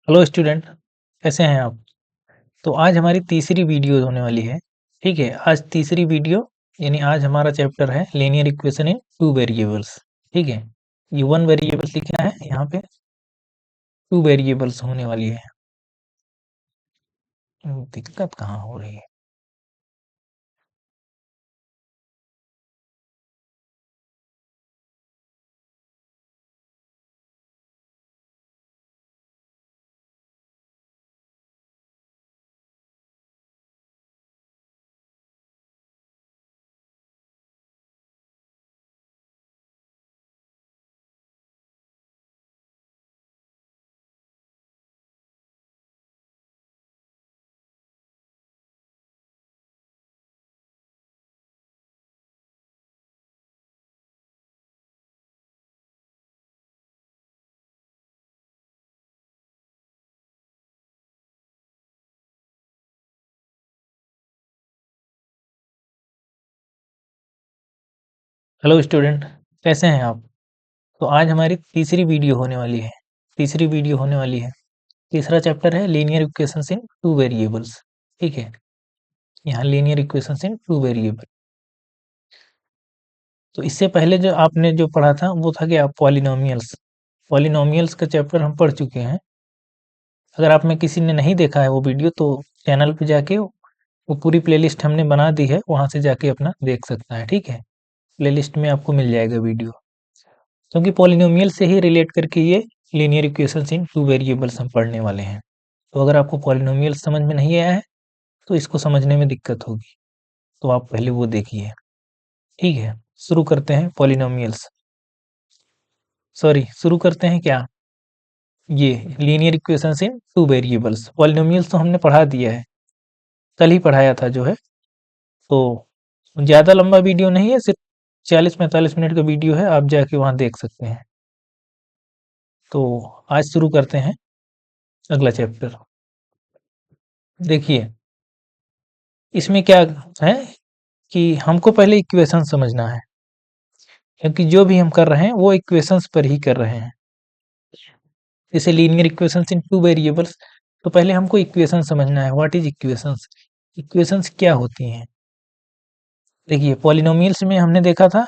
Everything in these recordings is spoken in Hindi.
हेलो स्टूडेंट, कैसे हैं आप? तो आज हमारी तीसरी वीडियो होने वाली है। ठीक है, आज तीसरी वीडियो यानी आज हमारा चैप्टर है linear equation in two variables. ठीक है, ये वन वेरिएबल्स लिखा है, यहाँ पे टू वेरिएबल्स होने वाली है। दिक्कत कहाँ हो रही है? हेलो स्टूडेंट, कैसे हैं आप? तो आज हमारी तीसरी वीडियो होने वाली है। तीसरा चैप्टर है लीनियर इक्वेशंस इन टू वेरिएबल्स। ठीक है, यहाँ लीनियर इक्वेशंस इन टू वेरिएबल। तो इससे पहले जो आपने जो पढ़ा था वो था क्या? पॉलिनोमियल्स। पॉलिनोमियल्स का चैप्टर हम पढ़ चुके हैं। अगर आप में किसी ने नहीं देखा है वो वीडियो, तो चैनल पे जाके वो पूरी प्लेलिस्ट हमने बना दी है, वहां से जाके अपना देख सकता है। ठीक है, प्लेलिस्ट में आपको मिल जाएगा वीडियो। क्योंकि पॉलिनोमियल से ही रिलेट करके ये लीनियर इक्वेशंस इन टू वेरिएबल्स हम पढ़ने वाले हैं। तो अगर आपको पॉलिनोमियल समझ में नहीं आया है तो इसको समझने में दिक्कत होगी, तो आप पहले वो देखिए। ठीक है, शुरू करते हैं पॉलिनोमियल्स। शुरू करते हैं क्या? ये लीनियर इक्वेशंस इन टू वेरिएबल्स। पॉलिनोमियल्स तो हमने पढ़ा दिया है, कल ही पढ़ाया था जो है। तो ज़्यादा लंबा वीडियो नहीं है, सिर्फ 40-45 मिनट का वीडियो है, आप जाके वहाँ देख सकते हैं। तो आज शुरू करते हैं अगला चैप्टर। देखिए, इसमें क्या है कि हमको पहले इक्वेशन समझना है, क्योंकि जो भी हम कर रहे हैं वो इक्वेशंस पर ही कर रहे हैं। जैसे लीनियर इक्वेशंस इन टू वेरिएबल्स, तो पहले हमको इक्वेशन समझना है। What is equations? इक्वेशंस क्या होती हैं? देखिए, पॉलिनोमियल्स में हमने देखा था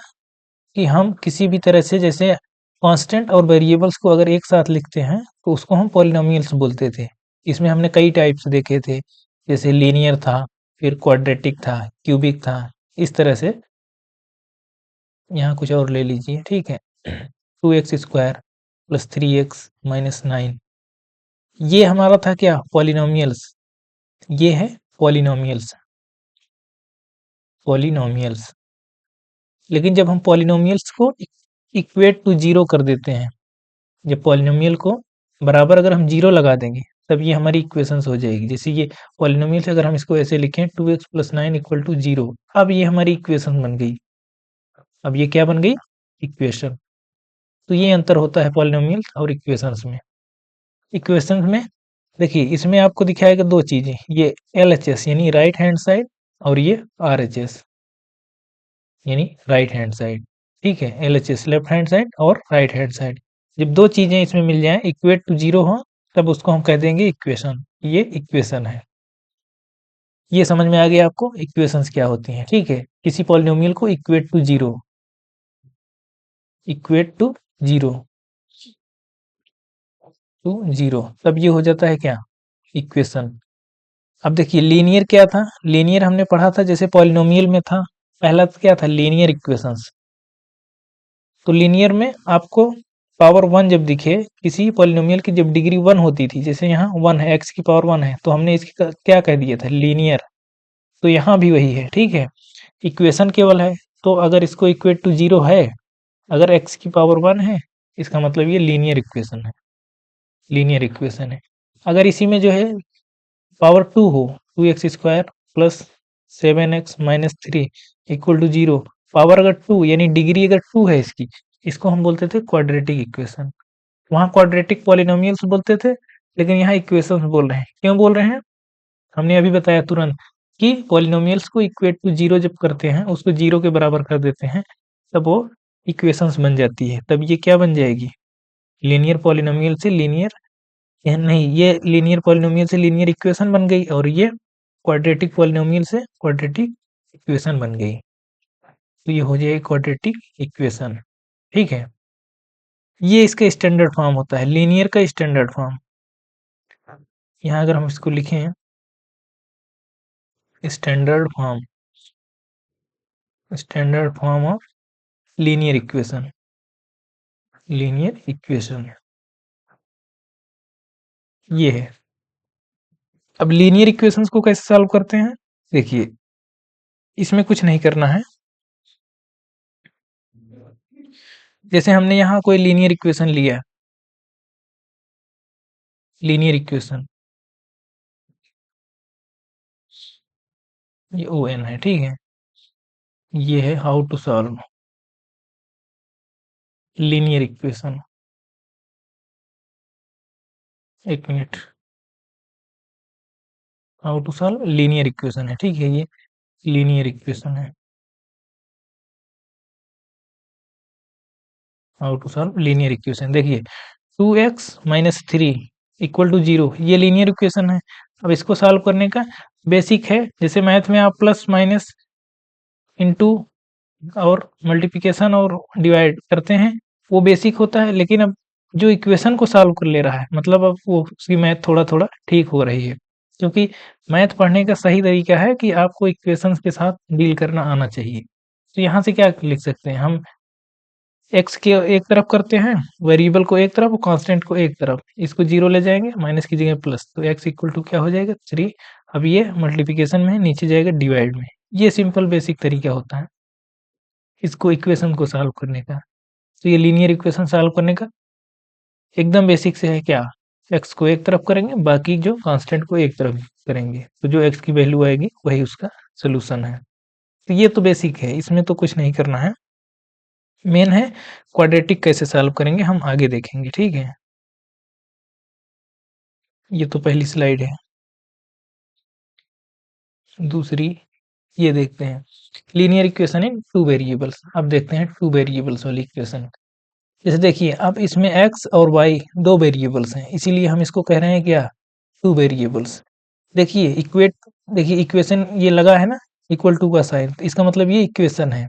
कि हम किसी भी तरह से, जैसे कांस्टेंट और वेरिएबल्स को अगर एक साथ लिखते हैं तो उसको हम पॉलिनोमियल्स बोलते थे। इसमें हमने कई टाइप्स देखे थे, जैसे लीनियर था, फिर क्वाड्रेटिक था, क्यूबिक था, इस तरह से। यहाँ कुछ और ले लीजिए। ठीक है, 2x² + 3x - 9, ये हमारा था क्या? पॉलिनोमियल्स। ये है पॉलिनोमियल्स। पॉलिनोमियल्स, लेकिन जब हम पॉलिनोमियल्स को इक्वेट टू जीरो कर देते हैं, जब पॉलिनोमियल को बराबर अगर हम जीरो लगा देंगे, तब ये हमारी इक्वेशंस हो जाएगी। जैसे ये पॉलिनोमियल से अगर हम इसको ऐसे लिखें 2x + 9 = 0, अब ये हमारी इक्वेशन बन गई। अब ये क्या बन गई? इक्वेशन। तो ये अंतर होता है पॉलिनोमियल और इक्वेशंस में। इक्वेशंस में देखिए, इसमें आपको दिखाएगा दो चीजें, ये LHS यानी राइट हैंड साइड, और ये RHS यानी राइट हैंड साइड। ठीक है, LHS लेफ्ट हैंड साइड और राइट हैंड साइड। जब दो चीजें इसमें मिल जाएं, इक्वेट टू जीरो हो, तब उसको हम कह देंगे इक्वेशन। ये इक्वेशन है। ये समझ में आ गया आपको इक्वेशंस क्या होती हैं? ठीक है, किसी पॉलिनोमियल को इक्वेट टू जीरो तब ये हो जाता है क्या? इक्वेशन। अब देखिए, लीनियर क्या था? लीनियर हमने पढ़ा था, जैसे पॉलिनोमियल में था, पहला तो क्या था? Linear equations. तो लीनियर में आपको पावर 1 जब दिखे किसी पॉलिनोमियल की, जब डिग्री 1 होती थी, जैसे यहाँ 1 है, x की पावर 1 है, तो हमने इसकी क्या कह दिया था? लीनियर। तो यहाँ भी वही है। ठीक है, इक्वेशन केवल है, तो अगर इसको इक्वेट टू जीरो है, अगर x की पावर 1 है, इसका मतलब ये लीनियर इक्वेशन है। लीनियर इक्वेशन है। अगर इसी में जो है पावर 2 हो, 2x² + 7x - 3 = 0, पावर अगर 2 यानी डिग्री अगर 2 है इसकी, इसको हम बोलते थे क्वाड्रेटिक इक्वेशन। वहाँ क्वाड्रेटिक पॉलिनोमियल्स बोलते थे, लेकिन यहाँ इक्वेशंस बोल रहे हैं। क्यों बोल रहे हैं? हमने अभी बताया तुरंत कि पॉलिनोमियल्स को इक्वेट टू जीरो जब करते हैं, उसको जीरो के बराबर कर देते हैं, तब वो इक्वेशंस बन जाती है। तब ये क्या बन जाएगी? लीनियर पॉलिनोमियल से लीनियर नहीं, ये लीनियर पॉलिनोमियल से लीनियर इक्वेशन बन गई और ये क्वाड्रेटिक पॉलिनोमियल से क्वाड्रेटिक इक्वेशन बन गई। तो ये हो जाएगी क्वाड्रेटिक इक्वेशन। ठीक है, ये इसका स्टैंडर्ड फॉर्म होता है, लीनियर का स्टैंडर्ड फॉर्म। यहाँ अगर हम इसको लिखें standard form of linear equation, ये है। अब लीनियर इक्वेशंस को कैसे सॉल्व करते हैं? देखिए, इसमें कुछ नहीं करना है। जैसे हमने यहाँ कोई लीनियर इक्वेशन लिया, लीनियर इक्वेशन ये ओ एन है, ठीक है। ये है how to solve linear equation. एक minute, how to solve linear equation है, ठीक है। ये लीनियर इक्वेशन है, how to solve linear equation. देखिए 2x-3 इक्वल टू 0, ये लीनियर इक्वेशन है। अब इसको सॉल्व करने का बेसिक है, जैसे मैथ में आप प्लस माइनस इनटू और मल्टीप्लिकेशन और डिवाइड करते हैं, वो बेसिक होता है। लेकिन अब जो इक्वेशन को सॉल्व कर ले रहा है, मतलब अब वो उसकी मैथ थोड़ा थोड़ा ठीक हो रही है, क्योंकि मैथ पढ़ने का सही तरीका है कि आपको इक्वेशंस के साथ डील करना आना चाहिए। तो यहाँ से क्या लिख सकते हैं हम, एक्स के एक तरफ करते हैं, वेरिएबल को एक तरफ और कांस्टेंट को एक तरफ, इसको जीरो ले जाएंगे, माइनस की जगह प्लस, तो एक्स इक्वल टू क्या हो जाएगा 3। अब ये मल्टीप्लिकेशन में नीचे जाएगा डिवाइड में। ये सिंपल बेसिक तरीका होता है इसको इक्वेशन को सॉल्व करने का। तो ये लीनियर इक्वेशन सॉल्व करने का एकदम बेसिक से है क्या, एक्स को एक तरफ करेंगे, बाकी जो कांस्टेंट को एक तरफ करेंगे, तो जो एक्स की वैल्यू आएगी वही उसका सोल्यूशन है। तो ये तो बेसिक है, इसमें तो कुछ नहीं करना है। मेन है क्वाड्रेटिक कैसे सॉल्व करेंगे, हम आगे देखेंगे, ठीक है। ये तो पहली स्लाइड है। दूसरी ये देखते हैं, linear equation in two variables. अब देखते हैं टू वेरिएबल्स वाली इक्वेशन। जैसे देखिए, अब इसमें x और y दो वेरिएबल्स हैं, इसीलिए हम इसको कह रहे हैं क्या, टू वेरिएबल्स। देखिए देखिए इक्वेशन ये लगा है ना, इक्वल टू का साइन, तो इसका मतलब ये इक्वेशन है।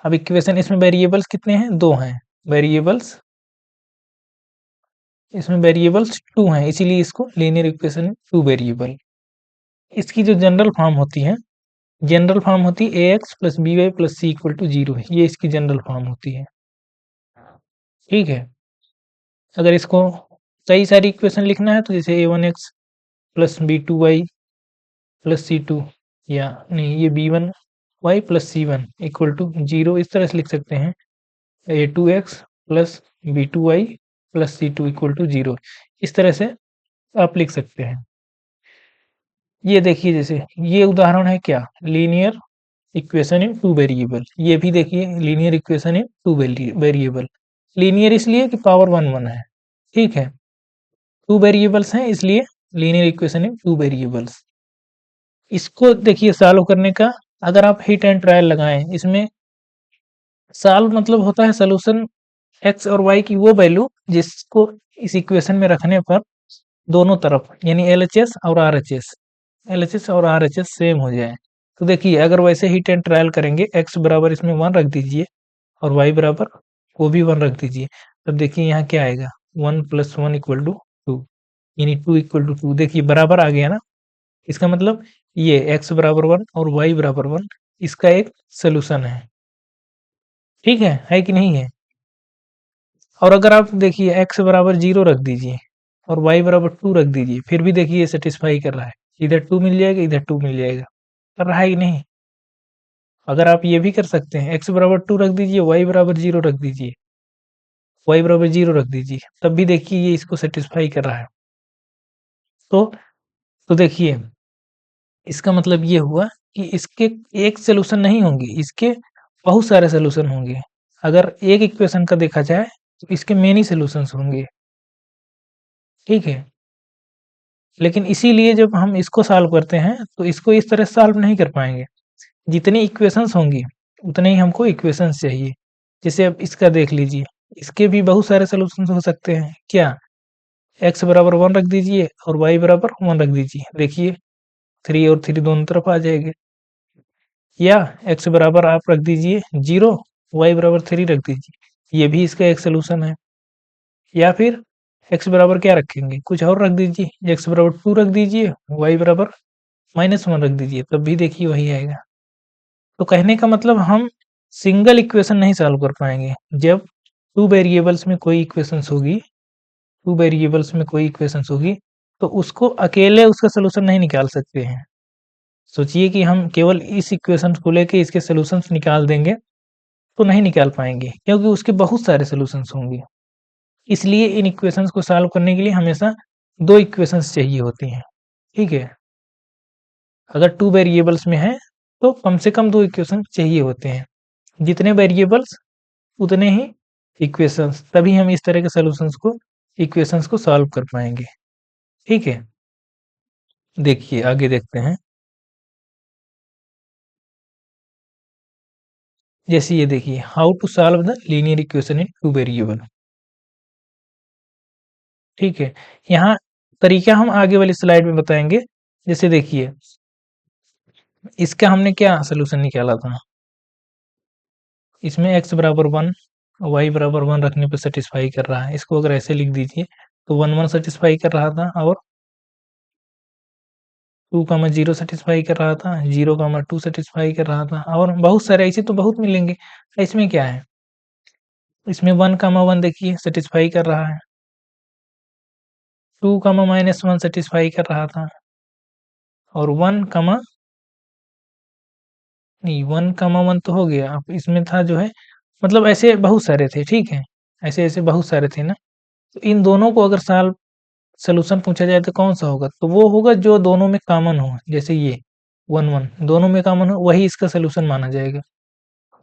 अब इक्वेशन, इसमें वेरिएबल्स कितने हैं, दो हैं वेरिएबल्स, इसमें वेरिएबल्स टू हैं, इसीलिए इसको लीनियर इक्वेशन टू वेरिएबल। इसकी जो जनरल फॉर्म होती है A X plus B Y plus C equal to 0 है, ये इसकी जनरल फॉर्म होती है, ठीक है। अगर इसको कई सारी इक्वेशन लिखना है, तो जैसे a1x plus b2y plus c2, या नहीं, ये b1y plus c1 equal to 0, इस तरह से लिख सकते हैं। a2x plus b2y plus c2 equal to 0, इस तरह से आप लिख सकते हैं। ये देखिए, जैसे ये उदाहरण है क्या, linear equation in two variable. ये भी देखिए linear equation in two variable. Linear इसलिए कि पावर वन वन है, ठीक है। टू वेरिएबल्स हैं इसलिए linear equation in two variables. इसको देखिए सॉल्व करने का, अगर आप हिट एंड ट्रायल लगाएं, इसमें सॉल्व मतलब होता है सोल्यूशन एक्स और वाई की वो वैल्यू जिसको इस इक्वेशन में रखने पर दोनों तरफ यानी एलएचएस और आरएचएस, एलएचएस और आरएचएस सेम हो जाए। तो देखिए, अगर वैसे हिट एंड ट्रायल करेंगे, एक्स बराबर इसमें 1 रख दीजिए और वाई बराबर वो भी 1 रख दीजिए, तब देखिए यहाँ क्या आएगा, 1 + 1 = 2, यानी 2 = 2। देखिए बराबर आ गया ना, इसका मतलब ये x बराबर 1 और y बराबर 1 इसका एक सोल्यूशन है, ठीक है कि नहीं है। और अगर आप देखिए x बराबर 0 रख दीजिए और y बराबर 2 रख दीजिए, फिर भी देखिए ये सेटिस्फाई कर रहा है, इधर 2 मिल जाएगा, इधर 2 मिल जाएगा, कर रहा है कि नहीं। अगर आप ये भी कर सकते हैं, x बराबर 2 रख दीजिए, y बराबर 0 रख दीजिए, y बराबर 0 रख दीजिए, तब भी देखिए ये इसको सेटिस्फाई कर रहा है। तो देखिए, इसका मतलब ये हुआ कि इसके एक सॉल्यूशन नहीं होंगे, इसके बहुत सारे सॉल्यूशन होंगे। अगर एक इक्वेशन का देखा जाए तो इसके मेनी सॉल्यूशंस होंगे, ठीक है। लेकिन इसीलिए जब हम इसको सॉल्व करते हैं, तो इसको इस तरह सॉल्व नहीं कर पाएंगे। जितनी इक्वेशंस होंगी उतने ही हमको इक्वेशंस चाहिए। जैसे अब इसका देख लीजिए, इसके भी बहुत सारे सॉल्यूशंस हो सकते हैं क्या, x बराबर 1 रख दीजिए और y बराबर 1 रख दीजिए। देखिए 3 और 3 दोनों तरफ आ जाएंगे। या x बराबर आप रख दीजिए 0, y बराबर 3 रख दीजिए। ये भी इसका एक सोल्यूशन है। या फिर x बराबर क्या रखेंगे, कुछ और रख दीजिए। x बराबर 2 रख दीजिए, y बराबर -1 रख दीजिए, तब भी देखिए वही आएगा। तो कहने का मतलब हम सिंगल इक्वेशन नहीं सॉल्व कर पाएंगे। जब टू वेरिएबल्स में कोई इक्वेशंस होगी, टू वेरिएबल्स में कोई इक्वेशंस होगी, तो उसको अकेले उसका सोल्यूशन नहीं निकाल सकते हैं। सोचिए कि हम केवल इस इक्वेशन को लेके इसके सोल्यूशंस निकाल देंगे तो नहीं निकाल पाएंगे, क्योंकि उसके बहुत सारे सोल्यूशंस होंगे। इसलिए इन इक्वेशंस को सॉल्व करने के लिए हमेशा दो इक्वेशंस चाहिए होती हैं। ठीक है, अगर टू वेरिएबल्स में है तो कम से कम दो इक्वेशन चाहिए होते हैं। जितने वेरिएबल्स उतने ही इक्वेशंस, तभी हम इस तरह के सॉल्यूशंस को, इक्वेशंस को सॉल्व कर पाएंगे। ठीक है, देखिए आगे देखते हैं। जैसे ये देखिए, how to solve the linear equation in two variable. ठीक है, यहाँ तरीका हम आगे वाली स्लाइड में बताएंगे। जैसे देखिए, इसका हमने क्या सोल्यूशन निकाला था, इसमें x बराबर 1, y बराबर 1 रखने पे सेटिस्फाई कर रहा है। इसको अगर ऐसे लिख दीजिए तो 1 1 सेटिस्फाई कर रहा था, और 2 0 सेटिस्फाई कर रहा था, 0 2 सेटिस्फाई कर रहा था, और बहुत सारे ऐसे तो बहुत मिलेंगे। इसमें क्या है, इसमें 1 1 देखिए सेटिस्फाई कर रहा है, 2 -1 सेटिस्फाई कर रहा था, और 1 नहीं, 1 1 तो हो गया। अब इसमें था जो है, मतलब ऐसे बहुत सारे थे। ठीक है, ऐसे ऐसे बहुत सारे थे ना। तो इन दोनों को अगर सॉल्यूशन पूछा जाए तो कौन सा होगा, तो वो होगा जो दोनों में कॉमन हो। जैसे ये 1 1 दोनों में कॉमन हो, वही इसका सॉल्यूशन माना जाएगा।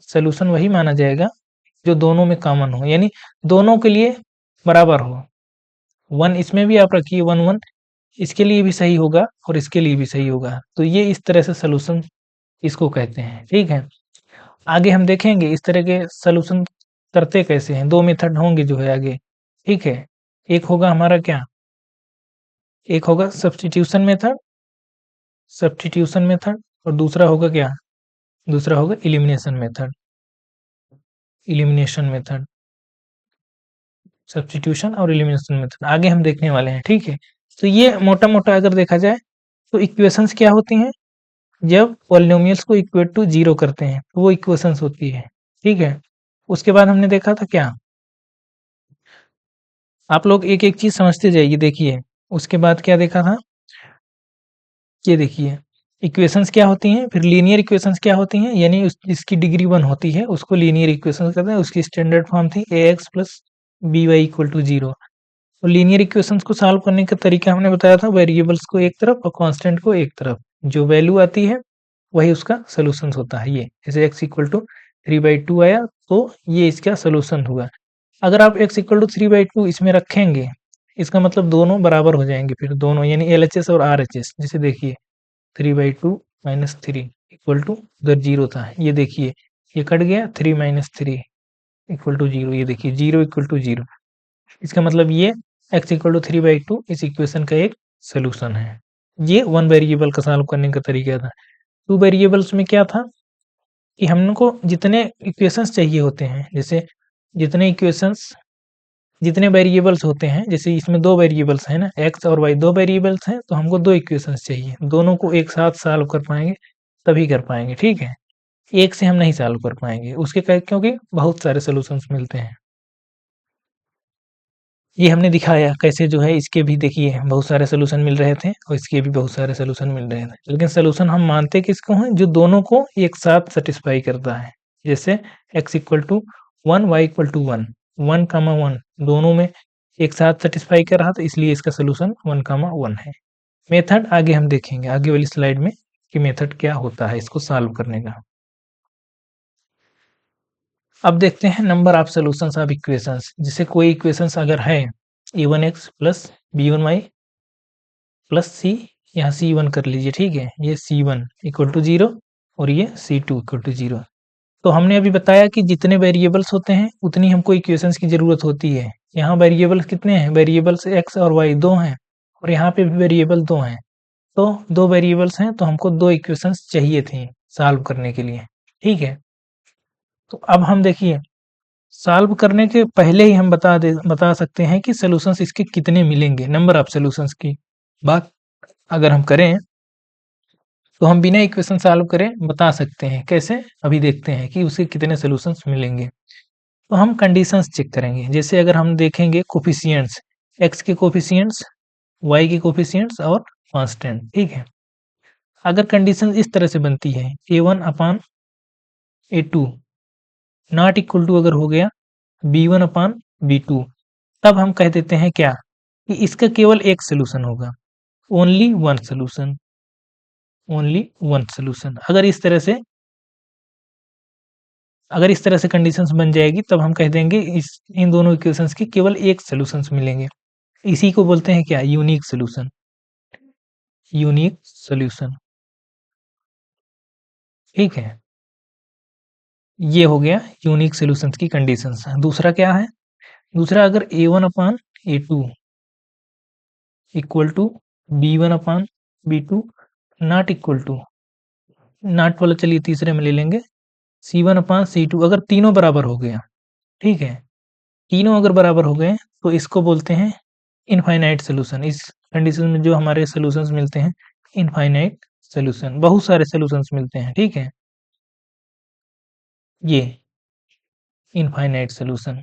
सॉल्यूशन वही माना जाएगा जो दोनों में कॉमन हो, यानी दोनों के लिए बराबर हो। 1 इसमें भी आप रखिए, 1 1 इसके लिए भी सही होगा और इसके लिए भी सही होगा। तो ये इस तरह से सॉल्यूशन इसको कहते हैं। ठीक है, आगे हम देखेंगे इस तरह के सॉल्यूशन करते कैसे हैं। दो मेथड होंगे जो है आगे। ठीक है, एक होगा हमारा क्या, एक होगा सब्स्टिट्यूशन मेथड, सब्स्टिट्यूशन मेथड, और दूसरा होगा क्या, दूसरा होगा elimination method, elimination method. Substitution और एलिमिनेशन मेथड आगे हम देखने वाले हैं। ठीक है, तो ये मोटा मोटा अगर देखा जाए तो इक्वेशंस क्या होती हैं, जब पॉलिनोमियल्स को इक्वल टू 0 करते हैं तो वो इक्वेशंस होती है। ठीक है, उसके बाद हमने देखा था क्या, आप लोग एक एक चीज समझते जाइए। देखिए उसके बाद क्या देखा था, ये देखिए इक्वेशंस क्या होती हैं, फिर लीनियर इक्वेशंस क्या होती हैं, यानी जिसकी डिग्री 1 होती है उसको लीनियर इक्वेशंस कहते हैं। उसकी स्टैंडर्ड फॉर्म थी ax plus by equal to 0। और लीनियर इक्वेशंस को सॉल्व करने का तरीका हमने बताया था, वेरिएबल्स को एक तरफ और कांस्टेंट को एक तरफ, जो वैल्यू आती है वही उसका सोल्यूशन होता है। ये जैसे x इक्वल टू 3/2 आया तो ये इसका सोल्यूशन हुआ। अगर आप x इक्वल टू 3/2 इसमें रखेंगे, इसका मतलब दोनों बराबर हो जाएंगे, फिर दोनों यानी LHS और RHS। जैसे देखिए 3/2 -3 इक्वल टू, उधर 0 था, ये देखिए ये कट गया, 3 - 3 इक्वल टू 0। ये देखिए 0 इक्वल टू 0, इसका मतलब ये x इक्वल टू 3/2 इस इक्वेशन का एक सोल्यूशन है। ये वन वेरिएबल का सॉल्व करने का तरीका था। टू वेरिएबल्स में क्या था कि हमको जितने इक्वेशंस चाहिए होते हैं, जैसे जितने इक्वेशंस, जितने वेरिएबल्स होते हैं, जैसे इसमें दो वेरिएबल्स हैं ना, x और y दो वेरिएबल्स हैं, तो हमको दो इक्वेशंस चाहिए, दोनों को एक साथ सॉल्व कर पाएंगे तभी कर पाएंगे। ठीक है, एक से हम नहीं सॉल्व कर पाएंगे उसके क्योंकि बहुत सारे सोल्यूशंस मिलते हैं। ये हमने दिखाया कैसे जो है, इसके भी देखिए बहुत सारे सोल्यूशन मिल रहे थे और इसके भी बहुत सारे सोल्यूशन मिल रहे थे, लेकिन सोल्यूशन हम मानते किसको हैं, जो दोनों को एक साथ सेटिस्फाई करता है। जैसे x equal to 1, y equal to 1, 1, 1 दोनों में एक साथ सेटिस्फाई कर रहा था, इसलिए इसका सोल्यूशन 1, 1 है। मेथड आगे हम देखेंगे आगे वाली स्लाइड में कि मेथड क्या होता है इसको सॉल्व करने का। अब देखते हैं number of solutions of equations. जैसे कोई इक्वेशंस अगर है a1x plus b1y plus c, यहाँ c1 कर लीजिए। ठीक है, ये c1 इक्वल टू 0 और ये c2 इक्वल टू 0। तो हमने अभी बताया कि जितने वेरिएबल्स होते हैं उतनी हमको इक्वेशंस की जरूरत होती है, यहाँ वेरिएबल्स कितने हैं, वेरिएबल्स एक्स और वाई दो हैं, और यहाँ पे भी वेरिएबल दो हैं, तो दो वेरिएबल्स हैं, तो हमको दो इक्वेशंस चाहिए थी सॉल्व करने के लिए। ठीक है, तो अब हम देखिए सॉल्व करने के पहले ही हम बता सकते हैं कि सॉल्यूशंस इसके कितने मिलेंगे, नंबर ऑफ सॉल्यूशंस की बात अगर हम करें तो हम बिना इक्वेशन सॉल्व करे बता सकते हैं। कैसे, अभी देखते हैं कि उसके कितने सॉल्यूशंस मिलेंगे। तो हम कंडीशंस चेक करेंगे, जैसे अगर हम देखेंगे कोफिशिएंट्स, एक्स के कोफिशिएंट्स, वाई के कोफिशिएंट्स और कांस्टेंट। ठीक है, अगर कंडीशन इस तरह से बनती है a1 upon a2 not equal to अगर हो गया b1 अपान b2, तब हम कह देते हैं क्या कि इसका केवल एक सोल्यूशन होगा, only one solution, only one solution. अगर इस तरह से कंडीशंस बन जाएगी तब हम कह देंगे इन दोनों इक्वेशंस के केवल एक सोल्यूशंस मिलेंगे। इसी को बोलते हैं क्या, यूनिक सोल्यूशन, यूनिक सोल्यूशन। ठीक है, ये हो गया यूनिक सोल्यूशंस की कंडीशंस। दूसरा क्या है, दूसरा अगर a1 upon a2 equal to b1 upon b2 not equal to, not वाला चलिए तीसरे में ले लेंगे, c1 अपान c2, अगर तीनों बराबर हो गया, ठीक है, तीनों अगर बराबर हो गए तो इसको बोलते हैं इनफाइनाइट सोल्यूशन। इस कंडीशन में जो हमारे सोल्यूशंस मिलते हैं इनफाइनाइट सोल्यूशन, बहुत सारे सोल्यूशंस मिलते हैं। ठीक है, ये इनफाइनाइट सोल्यूशन,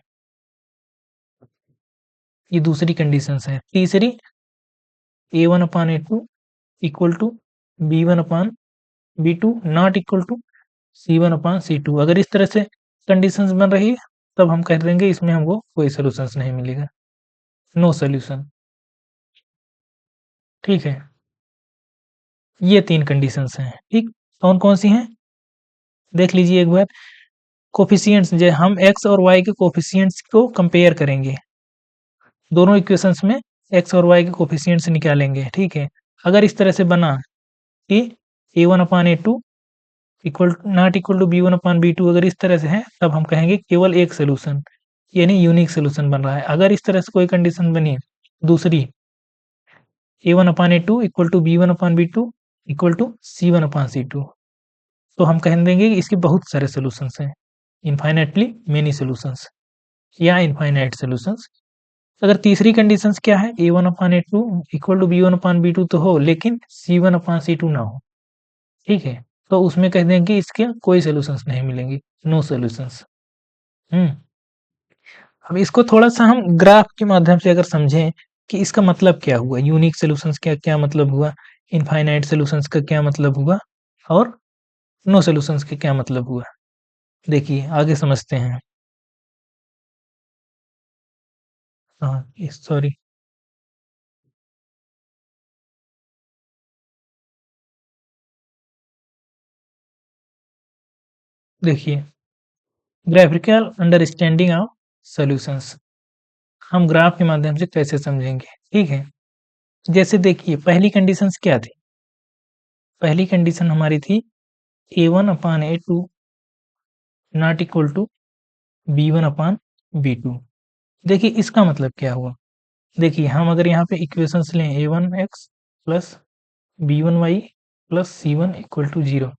ये दूसरी कंडीशंस है। तीसरी a1 upon a2 equal to b1 upon b2 not equal to c1 upon c2। अगर इस तरह से कंडीशंस बन रही है तब हम कह देंगे इसमें हमको कोई सोल्यूशंस नहीं मिलेगा, नो सोल्यूशन। ठीक है, ये तीन कंडीशंस हैं। ठीक, कौन कौन सी हैं देख लीजिए एक बार। कोफिशिएंट्स, जो हम एक्स और वाई के कोफिशिएंट्स को कंपेयर करेंगे, दोनों इक्वेशंस में एक्स और वाई के कोफिशिएंट्स निकालेंगे। ठीक है, अगर इस तरह से बना कि a1 upon a2 equal not equal to b1 upon b2, अगर इस तरह से है तब हम कहेंगे केवल एक सोल्यूशन, यानी यूनिक सोल्यूशन बन रहा है। अगर इस तरह से कोई कंडीशन बनी दूसरी, a1 upon a2 equal to b1 upon b2 equal to c1 upon c2, तो हम कह देंगे कि इसके बहुत सारे सोल्यूशंस हैं, इनफाइनाइटली मेनी सोल्यूशंस या इनफाइनाइट सोल्यूशंस। अगर तीसरी कंडीशंस क्या है, a1 upon a2 equal to b1 upon b2 तो हो, लेकिन c1 अपान c2 ना हो। ठीक है, तो उसमें कह देंगे इसके कोई सोल्यूशंस नहीं मिलेंगे, नो सोल्यूशंस। अब इसको थोड़ा-सा हम ग्राफ के माध्यम से अगर समझें कि इसका मतलब क्या हुआ, यूनिक सॉल्यूशंस का क्या मतलब हुआ, इनफाइनाइट सॉल्यूशंस का क्या मतलब हुआ और नो सॉल्यूशंस का क्या मतलब हुआ। देखिए आगे समझते हैं। हाँ, सॉरी, देखिए ग्राफिकल अंडरस्टैंडिंग ऑफ सॉल्यूशंस, हम ग्राफ के माध्यम से कैसे समझेंगे। ठीक है, जैसे देखिए पहली कंडीशंस क्या थी, पहली कंडीशन हमारी थी a1 upon a2 not equal to b1 upon b2। देखिए इसका मतलब क्या हुआ, देखिए हम अगर यहाँ पे इक्वेशंस लें a1x plus b1y plus c1 equal to 0,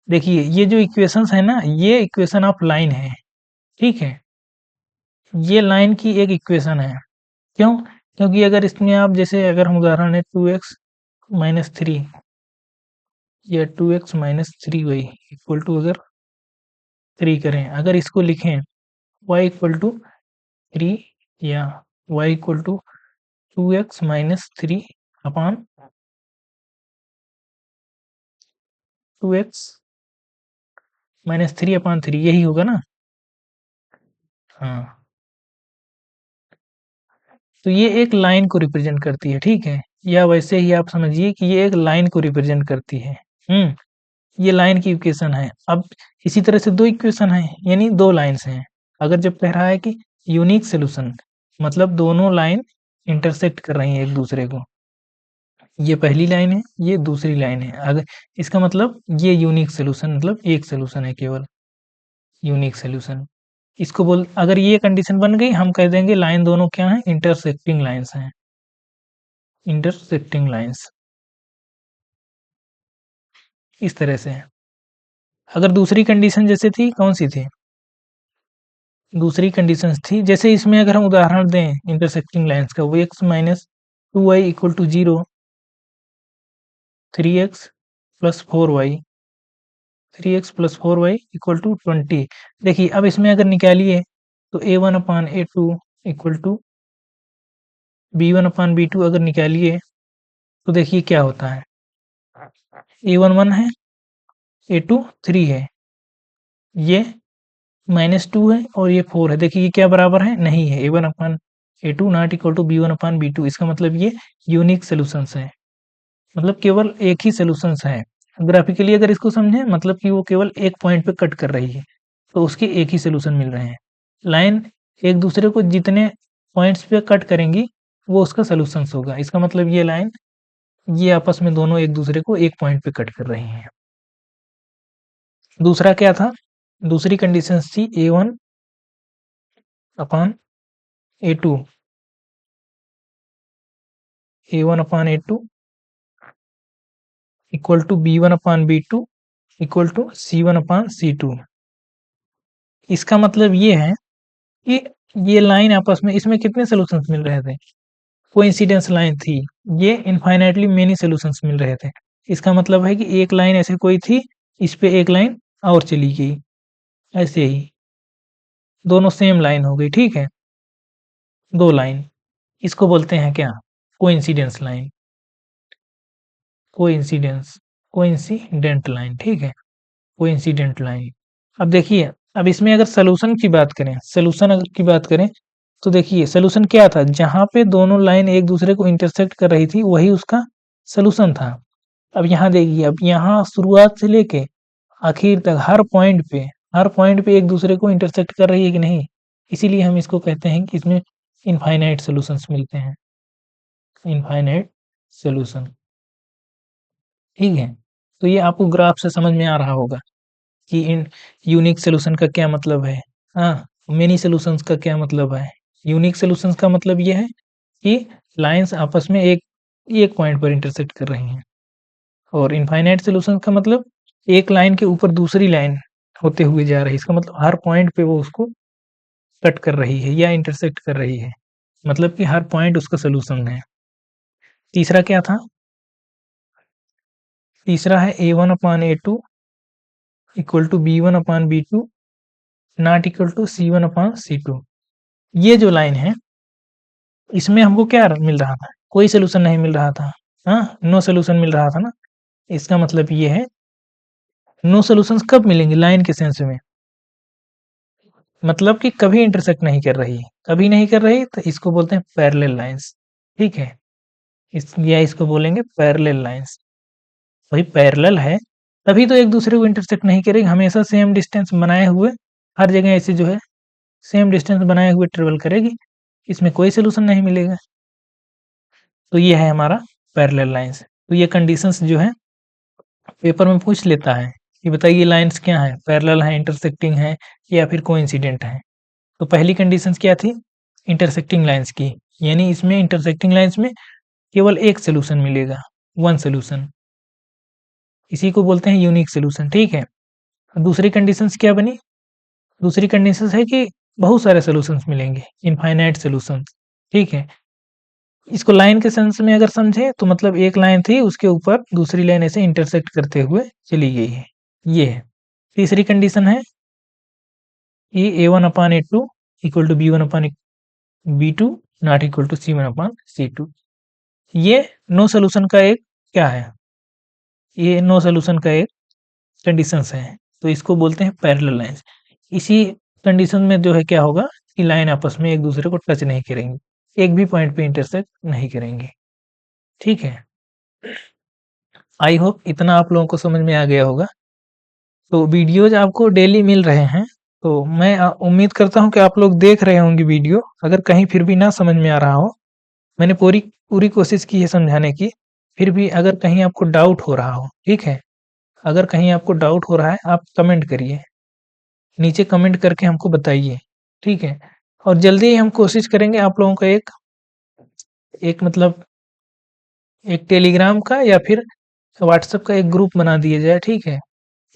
देखिए ये जो इक्वेशंस है ना, ये इक्वेशन ऑफ लाइन है। ठीक है, ये लाइन की एक इक्वेशन है। क्यों, क्योंकि अगर इसमें आप जैसे अगर हम उदाहरण है 2x माइनस थ्री या 2x-3y इक्वल टू अगर 3 करें, अगर इसको लिखें y इक्वल टू 3 या y equal to 2x-3 upon 2x-3 upon 3, यही होगा ना। हाँ, तो ये एक लाइन को रिप्रेजेंट करती है। ठीक है, या वैसे ही आप समझिए कि ये एक लाइन को रिप्रेजेंट करती है। ये लाइन की इक्वेशन है। अब इसी तरह से दो इक्वेशन है, यानी दो लाइन्स हैं। अगर जब कह रहा है कि यूनिक सोल्यूशन, मतलब दोनों लाइन इंटरसेक्ट कर रही हैं एक दूसरे को, ये पहली लाइन है, ये दूसरी लाइन है, अगर इसका मतलब ये यूनिक सोल्यूशन, मतलब एक सोल्यूशन है केवल, यूनिक सोल्यूशन। इसको बोल अगर ये कंडीशन बन गई हम कह देंगे लाइन दोनों क्या है, इंटरसेक्टिंग लाइंस हैं, इंटरसेक्टिंग लाइंस। इस तरह से है। अगर दूसरी कंडीशन जैसे थी, कौन सी थी, दूसरी कंडीशंस थी जैसे इसमें अगर हम उदाहरण दें इंटरसेक्टिंग लाइंस का, वो x minus 2y equal to 0, 3x plus 4y, 3x plus 4y equal to 20। देखिए अब इसमें अगर निकालिए तो a1/a2 इक्वल टू b1/b2 अगर निकालिए तो देखिए क्या होता है, a1 1 है, a2 3 है, ये -2 है और ये 4 है। देखिए ये क्या बराबर है, नहीं है, a1/a2 not equal to b1/b2। इसका मतलब ये यूनिक सॉल्यूशंस है, मतलब केवल एक ही सॉल्यूशंस है। ग्राफिकली अगर इसको समझें मतलब कि वो केवल एक पॉइंट पे कट कर रही है, तो उसके एक ही सॉल्यूशन मिल रहे हैं। लाइन एक दूसरे को जितने पॉइंट्स पे कट करेंगी वो उसका सॉल्यूशंस होगा। इसका मतलब ये लाइन, ये आपस में दोनों एक दूसरे को एक पॉइंट पे कट कर रही हैं। दूसरा क्या था, दूसरी कंडीशन थी a1/a2, a1/a2 equal to b1/b2 equal to c1/c2। इसका मतलब ये है कि ये लाइन आपस में, इसमें कितने सॉल्यूशंस मिल रहे थे, कोइंसिडेंस लाइन थी, ये इनफाइनाइटली मेनी सॉल्यूशंस मिल रहे थे। इसका मतलब है कि एक लाइन ऐसे कोई थी, इस पे एक लाइन और चली गई, ऐसे ही दोनों सेम लाइन हो गई, ठीक है, दो लाइन। इसको बोलते हैं क्या, coincidence line, coincidence, coincident line, ठीक है, कोइंसिडेंट लाइन। अब देखिए, अब इसमें अगर सॉल्यूशन की बात करें, सॉल्यूशन अगर की बात करें तो देखिए सॉल्यूशन क्या था, जहां पे दोनों लाइन एक दूसरे को इंटरसेक्ट कर रही थी वही उसका सॉल्यूशन था। अब यहाँ देखिए, अब यहाँ शुरुआत से लेके आखिर तक हर पॉइंट पे एक दूसरे को इंटरसेक्ट कर रही है कि नहीं, इसीलिए हम इसको कहते हैं कि इसमें इनफाइनाइट सॉल्यूशंस मिलते हैं, इनफाइनाइट सॉल्यूशन, ठीक है। तो ये आपको ग्राफ से समझ में आ रहा होगा कि इन यूनिक सॉल्यूशन का क्या मतलब है, हाँ, मेनी सॉल्यूशंस का क्या मतलब है। यूनिक सॉल्यूशंस का मतलब ये है कि लाइंस आपस में एक एक पॉइंट पर इंटरसेक्ट कर रही हैं, और इनफाइनाइट सॉल्यूशन का मतलब एक लाइन के ऊपर दूसरी लाइन होते हुए जा रही है। इसका मतलब हर पॉइंट पे वो उसको कट कर रही है या इंटरसेक्ट कर रही है, मतलब कि हर पॉइंट उसका सॉल्यूशन है। तीसरा क्या था, तीसरा है a1/a2 equal to b1/b2 not equal to c1/c2। ये जो लाइन है इसमें हमको क्या मिल रहा था, कोई सोल्यूशन नहीं मिल रहा था, हाँ, नो सोल्यूशन मिल रहा था ना। इसका मतलब ये है, नो सोल्यूशंस कब मिलेंगे, लाइन के सेंस में, मतलब कि कभी इंटरसेक्ट नहीं कर रही, कभी नहीं कर रही, तो इसको बोलते हैं पैरेलल लाइंस, ठीक है। इसको बोलेंगे पैरेलल लाइंस। वही पैरेलल है तभी तो एक दूसरे को इंटरसेक्ट नहीं करेगी, हमेशा सेम डिस्टेंस बनाए हुए हर जगह ऐसे जो है सेम डिस्टेंस बनाए हुए ट्रेवल करेगी, इसमें कोई सोल्यूशन नहीं मिलेगा। तो ये है हमारा पैरेलल लाइंस। तो ये कंडीशंस जो है पेपर में पूछ लेता है कि बताइए लाइंस क्या है, पैरेलल है, इंटरसेक्टिंग है, या फिर कोइंसिडेंट है। तो पहली कंडीशंस क्या थी, इंटरसेक्टिंग लाइंस की, यानी इसमें इंटरसेक्टिंग लाइंस में केवल एक सोल्यूशन मिलेगा, वन सोल्यूशन, इसी को बोलते हैं यूनिक सोल्यूशन, ठीक है। दूसरी कंडीशंस क्या बनी, दूसरी कंडीशंस है कि बहुत सारे सोल्यूशंस मिलेंगे, इनफाइनाइट सोल्यूशंस, ठीक है। इसको लाइन के सेंस में अगर समझे तो मतलब एक लाइन थी उसके ऊपर दूसरी लाइन ऐसे इंटरसेक्ट करते हुए चली गई है, ये है। तीसरी कंडीशन है कि a1/a2 equal to b1/b2 not equal to c1/c2। ये नो सोल्यूशन का एक क्या है, ये नो सोल्यूशन का एक कंडीशंस है, तो इसको बोलते हैं पैरेलल लाइंस। इसी कंडीशन में जो है क्या होगा कि लाइन आपस में एक दूसरे को टच नहीं करेंगी, एक भी पॉइंट पे इंटरसेक्ट नहीं करेंगे, ठीक है। आई होप इतना आप लोगों को समझ में आ गया होगा। तो वीडियोज आपको डेली मिल रहे हैं, तो मैं उम्मीद करता हूँ कि आप लोग देख रहे होंगे वीडियो। अगर कहीं फिर भी ना समझ में आ रहा हो, मैंने पूरी पूरी कोशिश की है समझाने की, फिर भी अगर कहीं आपको डाउट हो रहा हो, ठीक है, अगर कहीं आपको डाउट हो रहा है आप कमेंट करिए, नीचे कमेंट करके हमको बताइए। ठीक है। और जल्दी ही हम कोशिश करेंगे आप लोगों का एक एक मतलब एक टेलीग्राम का या फिर व्हाट्सएप का एक ग्रुप बना दिया जाए, ठीक है?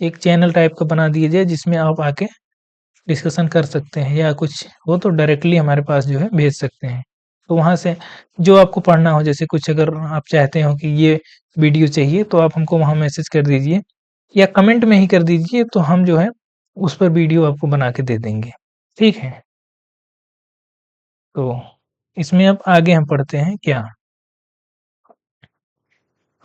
एक चैनल टाइप का बना दिया जाए जिसमें आप आके डिस्कशन कर सकते हैं या कुछ हो तो डायरेक्टली हमारे पास जो है भेज सकते हैं। तो वहाँ से जो आपको पढ़ना हो, जैसे कुछ अगर आप चाहते हो कि ये वीडियो चाहिए तो आप हमको वहाँ मैसेज कर दीजिए या कमेंट में ही कर दीजिए, तो हम जो है उस पर वीडियो आपको बना के दे देंगे। ठीक है? तो इसमें अब आगे हम पढ़ते हैं क्या?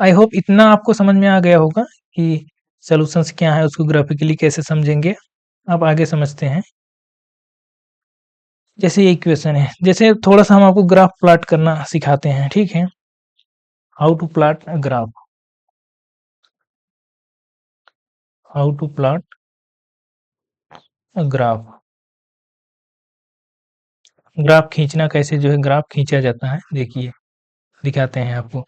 आई होप इतना आपको समझ में आ गया होगा कि सॉल्यूशंस क्या है, उसको ग्राफिकली कैसे समझेंगे। अब आगे समझते हैं। जैसे ये इक्वेशन है, जैसे थोड़ा-सा हम आपको ग्राफ प्लॉट करना सिखाते हैं, ठीक है? How to plot a graph, how to plot a graph. Graph खींचना कैसे जो है ग्राफ खींचा जाता है, देखिए दिखाते हैं आपको।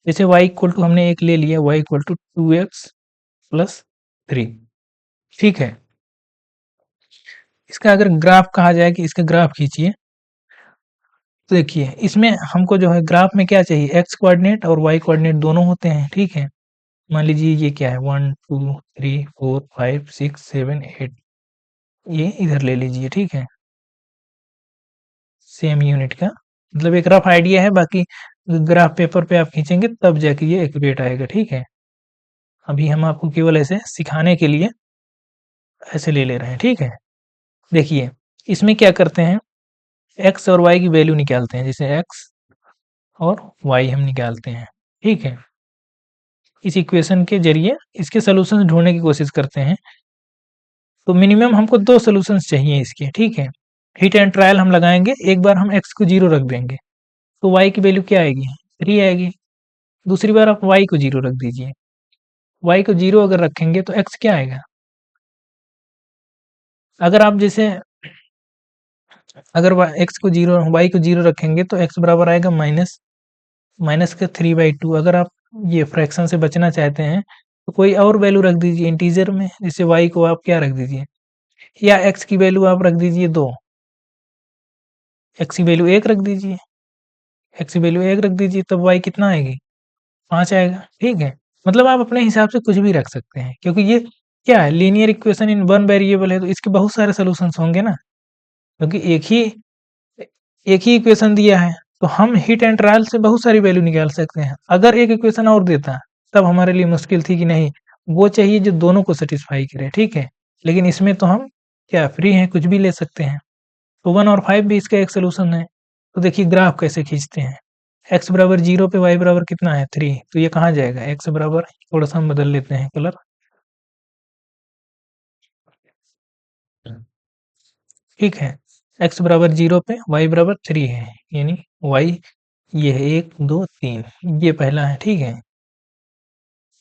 जैसे y इक्वल टू हमने एक ले लिया, y equal to 2x plus 3, ठीक है? इसका अगर ग्राफ कहा जाए कि इसका ग्राफ खींचिए, तो देखिए इसमें हमको जो है ग्राफ में क्या चाहिए, x कोऑर्डिनेट और y कोऑर्डिनेट दोनों होते हैं, ठीक है? मान लीजिए ये क्या है 1 2 3 4 5 6 7 8, ये इधर ले लीजिए, ठीक है? सेम यूनिट का मतलब एक रफ आइडिया है, बाकी ग्राफ पेपर पे आप खींचेंगे तब जाके ये एक्यूरेट आएगा, ठीक है? अभी हम आपको केवल ऐसे सिखाने के लिए ऐसे ले ले रहे हैं, ठीक है? देखिए इसमें क्या करते हैं, x और y की वैल्यू निकालते हैं, जैसे x और y हम निकालते हैं, ठीक है? इस इक्वेशन के जरिए इसके सॉल्यूशंस ढूंढने की कोशिश करते हैं। तो मिनिमम हमको दो सॉल्यूशंस चाहिए इसके, ठीक है? हिट एंड ट्रायल हम लगाएंगे, एक बार हम x को 0 रख देंगे तो y की वैल्यू क्या आएगी, 3 आएगी। दूसरी बार आप y को 0 रख दीजिए, y को 0 अगर रखेंगे तो x क्या आएगा? अगर आप जैसे अगर x को 0 y को 0 रखेंगे तो x बराबर आएगा माइनस माइनस का 3/2। अगर आप ये फ्रैक्शन से बचना चाहते हैं तो कोई और वैल्यू रख दीजिए इंटीजर में, जैसे y को आप क्या रख दीजिए, या x की वैल्यू आप रख दीजिए 2, x की वैल्यू 1 रख दीजिए, x की वैल्यू 1 रख दीजिए तब y कितना आएगी, 5 आएगा, ठीक है? मतलब आप अपने हिसाब से कुछ भी रख सकते हैं, क्योंकि ये क्या है, linear equation in one variable है तो इसके बहुत सारे सॉल्यूशंस होंगे ना, क्योंकि एक ही इक्वेशन दिया है तो हम हिट एंड ट्रायल से बहुत सारी वैल्यू निकाल सकते हैं। अगर एक इक्वेशन और देता तब हमारे लिए मुश्किल थी कि नहीं, वो चाहिए जो दोनों को सेटिस्फाई करे, ठीक है? लेकिन इसमें तो हम क्या फ्री हैं, कुछ भी ले सकते हैं। तो 1 और 5 भी इसका एक सॉल्यूशन है। तो देखिए ग्राफ कैसे खींचते हैं, x बराबर 0 पे y बराबर कितना है 3, तो ये कहाँ जाएगा, x बराबर थोड़ा-सा हम बदल लेते हैं कलर, ठीक है? x बराबर 0 पे y बराबर 3 है, यानी y ये है 1 2 3, ये पहला है, ठीक है?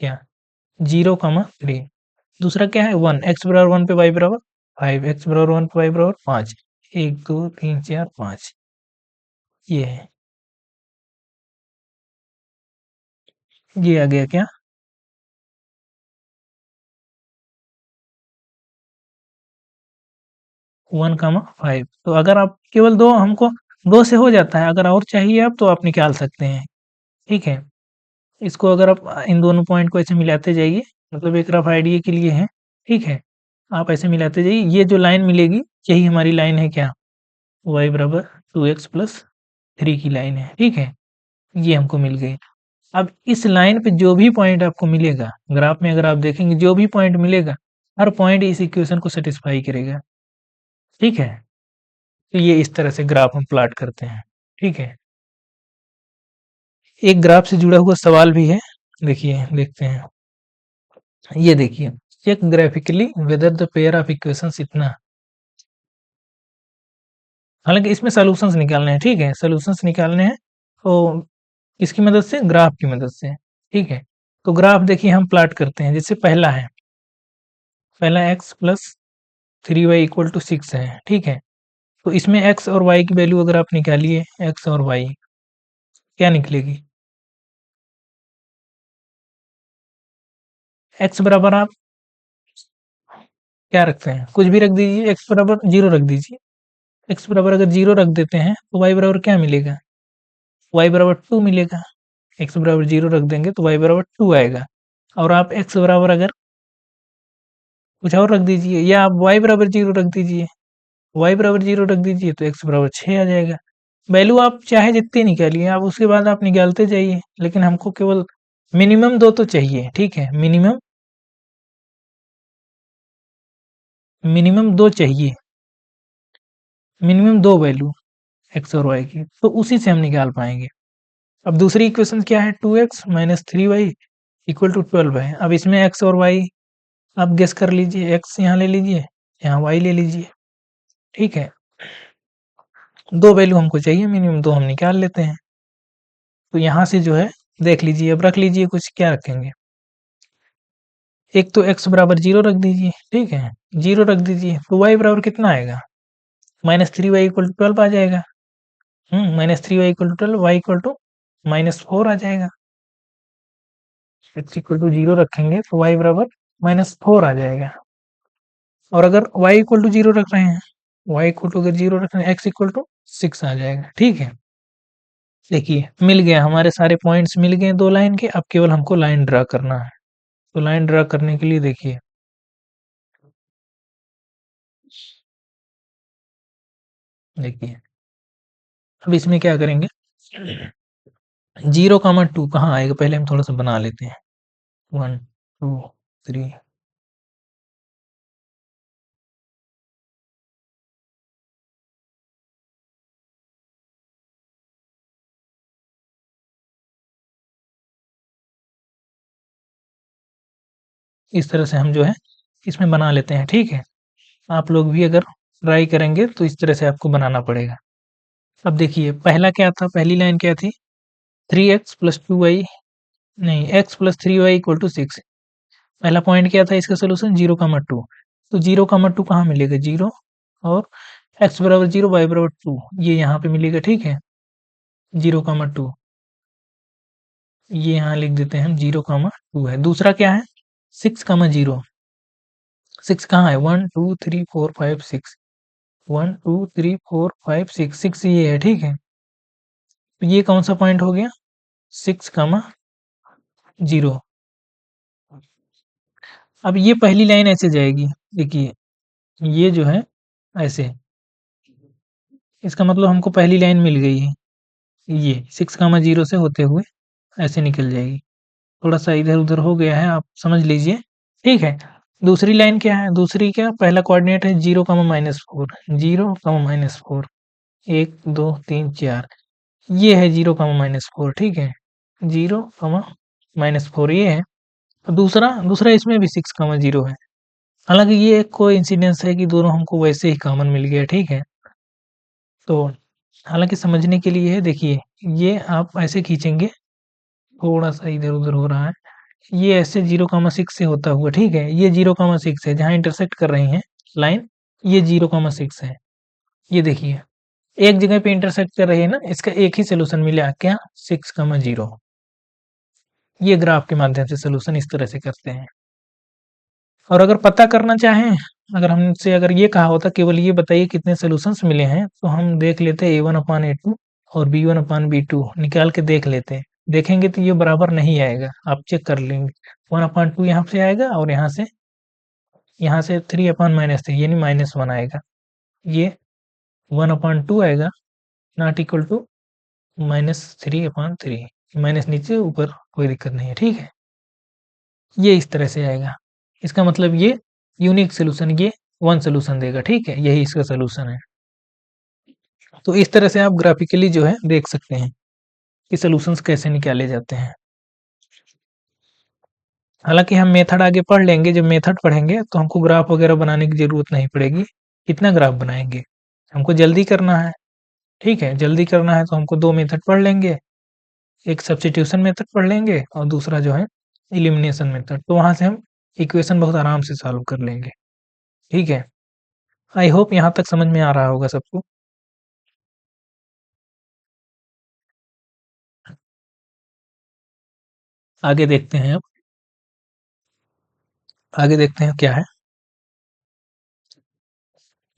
क्या 0, 3। दूसरा क्या है 1, x बराबर 1 पे y बराबर 5, x बराबर 1 पे y बराबर 5, 1 2 3 4 5, ये है। ये आ गया क्या, 1, 5। तो अगर आप केवल दो हमको दो से हो जाता है, अगर और चाहिए आप तो आप निकाल सकते हैं, ठीक है? इसको अगर आप इन दोनों पॉइंट को ऐसे मिलाते जाइए, मतलब एक रफ आइडिया के लिए है, ठीक है? आप ऐसे मिलाते जाइए, ये जो लाइन मिलेगी यही हमारी लाइन है क्या, y बराबर 2x प्लस 3 की लाइन है, ठीक है? ये हमको मिल गई। अब इस लाइन पे जो भी पॉइंट आपको मिलेगा, ग्राफ में अगर आप देखेंगे जो भी पॉइंट मिलेगा, हर पॉइंट इस इक्वेशन को सैटिस्फाई करेगा, ठीक है? तो ये इस तरह से ग्राफ हम प्लॉट करते हैं, ठीक है? एक ग्राफ से जुड़ा हुआ सवाल भी है, देखिए देखते हैं। ये देखिए, check graphically whether the pair of equations इतना, हालांकि इसमें सॉल्यूशंस निकालने हैं, ठीक है? सॉल्यूशंस निकालने हैं तो किसकी मदद से, ग्राफ की मदद से, ठीक है? तो ग्राफ देखिए हम प्लॉट करते हैं, जैसे पहला है, पहला x plus 3y equal to 6 है, ठीक है? तो इसमें x और y की वैल्यू अगर आप निकालिए, x और y क्या निकलेगी, x बराबर आप क्या रखते हैं, कुछ भी रख दीजिए, x बराबर 0 रख दीजिए, x बराबर अगर 0 रख देते हैं तो y बराबर क्या मिलेगा? y बराबर 2 मिलेगा। x बराबर 0 रख देंगे तो y बराबर 2 आएगा। और आप x बराबर अगर कुछ और रख दीजिए, या आप y बराबर 0 रख दीजिए, y बराबर 0 रख दीजिए तो x बराबर 6 आ जाएगा। वैल्यू आप चाहे जितनी निकालिए, आप उसके बाद आप निकालते जाइए, लेकिन हमको केवल मिनिमम 2 तो चाहिए, ठीक है? मिनिमम 2 चाहिए, मिनिमम 2 वैल्यू x और y की, तो उसी से हम निकाल पाएँगे। अब दूसरी इक्वेशन क्या है? 2x minus 3y equal to 12 है। अब इसमें x और y आप गेस कर लीजिए, x यहाँ ले लीजिए, यहाँ y ले लीजिए, ठीक है? 2 वैल्यू हमको चाहिए, मिनिमम 2 हम निकाल लेते हैं। तो यहाँ से जो है देख लीजिए, अब रख लीजिए कुछ, क्या रखेंगे? एक तो x बराबर 0 रख दीजिए, ठीक है? 0 रख दीजिए तो y बराबर कितना आएगा? -3y इक्वल टू 12 आ जाएगा। -3y equal to 12, y equal to -4 आ जाएगा। x इक्वल टू 0 रखेंगे तो y बराबर -4 आ जाएगा। और अगर y इक्वल टू 0 रख रहे हैं, y इक्वल टू अगर 0 रख रहे हैं, x इक्वल टू 6 आ जाएगा, ठीक है? देखिए मिल गया, हमारे सारे पॉइंट्स मिल गए 2 लाइन के। अब केवल हमको लाइन ड्रा करना है। तो लाइन ड्रा करने के लिए देखिए, देखिए अब इसमें क्या करेंगे, 0, 2 कहाँ आएगा, पहले हम थोड़ा सा बना लेते हैं। 1 2 3, इस तरह से हम जो है इसमें बना लेते हैं, ठीक है? आप लोग भी अगर ट्राई करेंगे तो इस तरह से आपको बनाना पड़ेगा। अब देखिए पहला क्या था, पहली लाइन क्या थी? 3x प्लस 2y, नहीं, x plus 3y equal to 6। पहला पॉइंट क्या था इसका सोल्यूशन? 0, 2। तो 0, 2 कहाँ मिलेगा? 0 और x बराबर 0, y बराबर 2, ये यहाँ पे मिलेगा, ठीक है? 0, 2 ये यहाँ लिख देते हैं हम, 0, 2 है। दूसरा क्या है? 6, 0। 6 कहाँ है? 1 2 3 4 5 6, 1 2 3 4 5 6, 6 ये है, ठीक है? तो ये कौन सा पॉइंट हो गया? 6, 0। अब ये पहली लाइन ऐसे जाएगी, देखिए ये जो है ऐसे, इसका मतलब हमको पहली लाइन मिल गई है। ये 6, 0 से होते हुए ऐसे निकल जाएगी। थोड़ा सा इधर उधर हो गया है, आप समझ लीजिए, ठीक है? दूसरी लाइन क्या है? दूसरी क्या, पहला कोऑर्डिनेट है 0, -4, 0, -4, 1 2 3 4, ये है 0, -4, ठीक है? 0, -4 ये है। दूसरा दूसरा इसमें भी 6, 0 है। हालांकि ये एक कोइंसिडेंस है कि दोनों हमको वैसे ही कॉमन मिल गया, ठीक है? तो हालांकि समझने के लिए है, देखिए ये आप ऐसे खींचेंगे, थोड़ा सा इधर उधर हो रहा है, ये ऐसे 0, 6 से होता हुआ, ठीक है? ये 0, 6 है, जहाँ इंटरसेक्ट कर रही है लाइन, ये 0, 6 है। ये देखिए एक जगह पे इंटरसेक्ट कर रही है ना, इसका एक ही सोल्यूशन मिला, क्या? 6, 0। ये ग्राफ के माध्यम से सोल्यूशन इस तरह से करते हैं। और अगर पता करना चाहें, अगर हमसे अगर ये कहा होता केवल ये बताइए कितने सोल्यूशंस मिले हैं, तो हम देख लेते A1/A2 और B1/B2 निकाल के देख लेते। देखेंगे तो ये बराबर नहीं आएगा, आप चेक कर लेंगे। 1/2 यहाँ से आएगा और यहाँ से 3/-3 यानी -1 आएगा। ये 1/2 आएगा, नॉट इक्वल टू -3/3। माइनस नीचे ऊपर कोई दिक्कत नहीं है, ठीक है? ये इस तरह से आएगा। इसका मतलब ये यूनिक सॉल्यूशन, ये वन सॉल्यूशन देगा, ठीक है? यही इसका सॉल्यूशन है। तो इस तरह से आप ग्राफिकली जो है देख सकते हैं कि सॉल्यूशंस कैसे निकाले जाते हैं। हालांकि हम मेथड आगे पढ़ लेंगे, जब मेथड पढ़ेंगे तो हमको ग्राफ वगैरह बनाने की जरूरत नहीं पड़ेगी। कितना ग्राफ बनाएंगे, हमको जल्दी करना है, ठीक है? जल्दी करना है तो हमको 2 मेथड पढ़ लेंगे, एक सब्स्टिट्यूशन मेथड पढ़ लेंगे और दूसरा जो है एलिमिनेशन मेथड। तो वहां से हम इक्वेशन बहुत आराम से सॉल्व कर लेंगे, ठीक है? आई होप यहाँ तक समझ में आ रहा होगा सबको। आगे देखते हैं अब, आगे देखते हैं क्या है।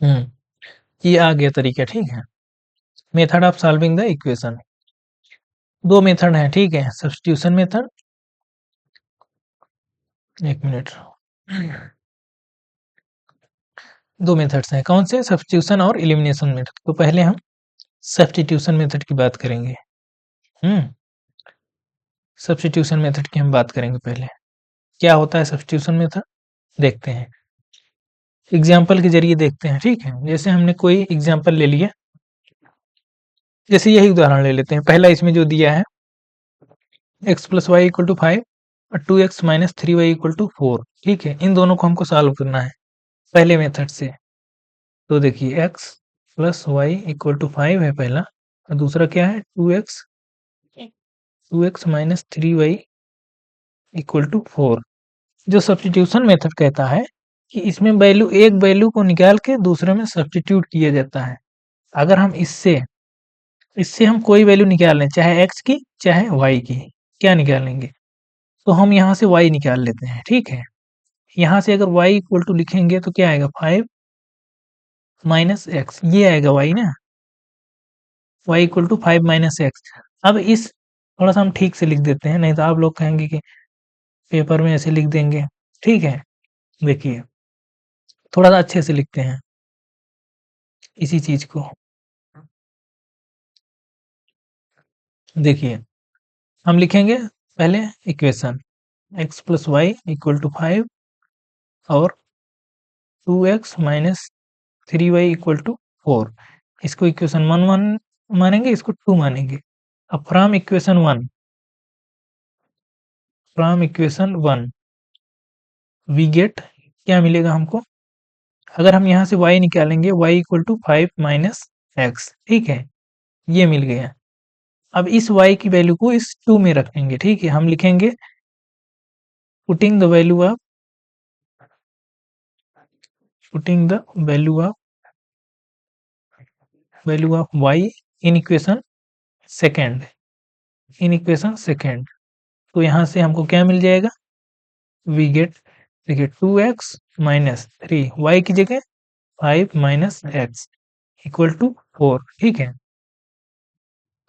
हम्म ये आ गया तरीका, ठीक है। Method of solving the equation, दो मेथड है, ठीक है। सब्स्टिट्यूशन मेथड, एक मिनट, दो मेथड्स हैं, कौन से? सब्स्टिट्यूशन और एलिमिनेशन मेथड। तो पहले हम सब्स्टिट्यूशन मेथड की बात करेंगे। सब्स्टिट्यूशन मेथड की हम बात करेंगे पहले। क्या होता है सब्स्टिट्यूशन मेथड, देखते हैं। एग्जाम्पल के जरिए देखते हैं, ठीक है। जैसे हमने कोई एग्जाम्पल ले लिया, जैसे यही उदाहरण ले लेते हैं। पहला इसमें जो दिया है x plus y equal to 5 और 2x minus 3y equal to 4, ठीक है। इन दोनों को हमको सॉल्व करना है पहले मेथड से। तो देखिए x plus y equal to 5 है पहला, और दूसरा क्या है 2x minus 3y equal to 4। जो सब्स्टिट्यूशन मेथड कहता है कि इसमें वैल्यू, एक वैल्यू को निकाल के दूसरे में सब्स्टिट्यूट किया जाता है। अगर हम इससे इससे हम कोई वैल्यू निकाल लें, चाहे x की चाहे y की, क्या निकालेंगे? तो हम यहाँ से y निकाल लेते हैं, ठीक है। यहाँ से अगर y इक्वल टू लिखेंगे तो क्या आएगा 5 माइनस एक्स, ये आएगा y ना, y equal to 5 minus x. अब इस थोड़ा सा हम ठीक से लिख देते हैं, नहीं तो आप लोग कहेंगे कि पेपर में ऐसे लिख देंगे, ठीक है। देखिए थोड़ा सा अच्छे से लिखते हैं इसी चीज को। देखिए हम लिखेंगे पहले equation x plus y equal to 5 और 2x minus 3y equal to 4। इसको इक्वेशन 1 मानेंगे, इसको 2 मानेंगे। अब फ्रॉम इक्वेशन 1 वी गेट, क्या मिलेगा हमको? अगर हम यहाँ से y निकालेंगे, y equal to 5 minus x, ठीक है, ये मिल गया। अब इस y की वैल्यू को इस 2 में रखेंगे, ठीक है। हम लिखेंगे putting the value of y in equation second. तो यहाँ से हमको क्या मिल जाएगा? वी गेट, देखिए 2x माइनस 3, y की जगह 5 माइनस एक्स इक्वल टू 4, ठीक है।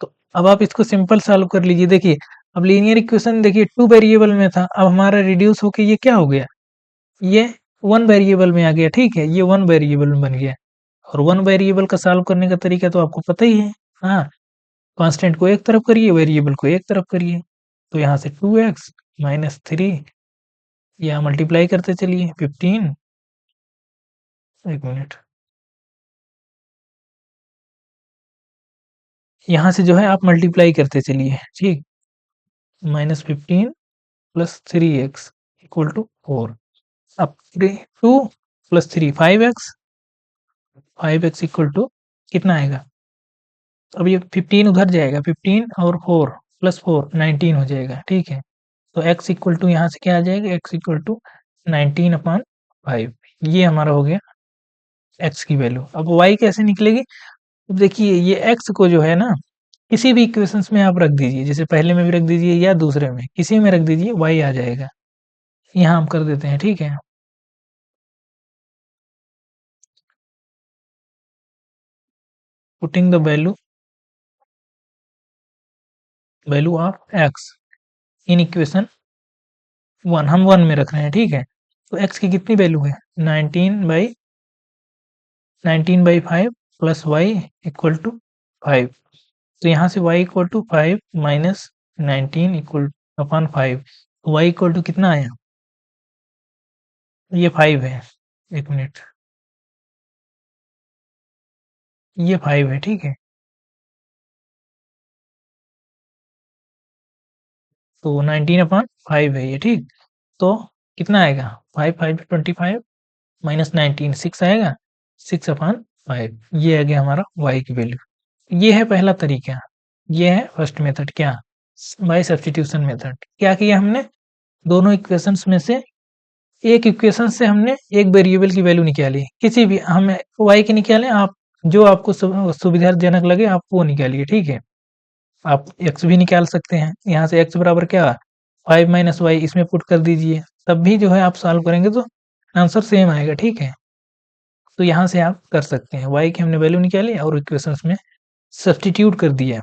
तो अब आप इसको सिंपल सॉल्व कर लीजिए। देखिए अब लीनियर इक्वेशन, देखिए 2 वेरिएबल में था, अब हमारा रिड्यूस होके ये क्या हो गया? ये 1 वेरिएबल में आ गया, ठीक है। ये 1 वेरिएबल में बन गया। और 1 वेरिएबल का सॉल्व करने का तरीका तो आपको पता ही है। हाँ, कांस्टेंट को एक तरफ करिए, वेरिएबल को एक तरफ करिए। तो यहाँ से 2x माइनस 3, या मल्टीप्लाई करते चलिए 15, एक मिनट, यहाँ से जो है आप मल्टीप्लाई करते चलिए, ठीक। Minus 15 plus 3x equal to 4। अब 2 प्लस 3 5x इक्वल टू कितना आएगा? अब ये 15 उधर जाएगा, 15 और 4 प्लस 4 19 हो जाएगा, ठीक है। तो x इक्वल टू यहाँ से क्या आ जाएगा? x इक्वल टू 19 अपॉन 5, ये हमारा हो गया x की वैल्यू। अब y कैसे निकलेगी? अब देखिए ये x को जो है ना, किसी भी इक्वेशंस में आप रख दीजिए, जैसे पहले में भी रख दीजिए या दूसरे में, किसी में रख दीजिए, y आ जाएगा। यहाँ हम कर देते हैं, ठीक है। Putting the value of x in equation 1, हम 1 में रख रहे हैं, ठीक है। तो x की कितनी वैल्यू है? 19 by 5 plus y equal to 5। तो यहाँ से y equal to 5 minus 19 equal upon 5, y equal to कितना आया? ये 5 है, एक मिनट, ये 5 है, ठीक है। तो 19 अपॉन 5 है ये, ठीक। तो कितना आएगा? 5 5 25 माइनस 19 6 आएगा, 6 अपॉन 5, ये आ गया हमारा y की वैल्यू। ये है पहला तरीका, ये है फर्स्ट मेथड, क्या? By substitution method. क्या किया हमने? दोनों इक्वेशंस में से एक इक्वेशन से हमने एक वेरिएबल की वैल्यू निकाली, किसी भी, हमें y की निकालें, आप जो आपको सुविधाजनक लगे आप वो निकालिए, ठीक है। आप x भी निकाल सकते हैं। यहाँ से x बराबर क्या? 5 माइनस वाई, इसमें पुट कर दीजिए, तब भी जो है आप सॉल्व करेंगे तो आंसर सेम आएगा, ठीक है। तो यहाँ से आप कर सकते हैं, y की हमने वैल्यू निकाली और इक्वेशंस में सब्स्टिट्यूट कर दिया,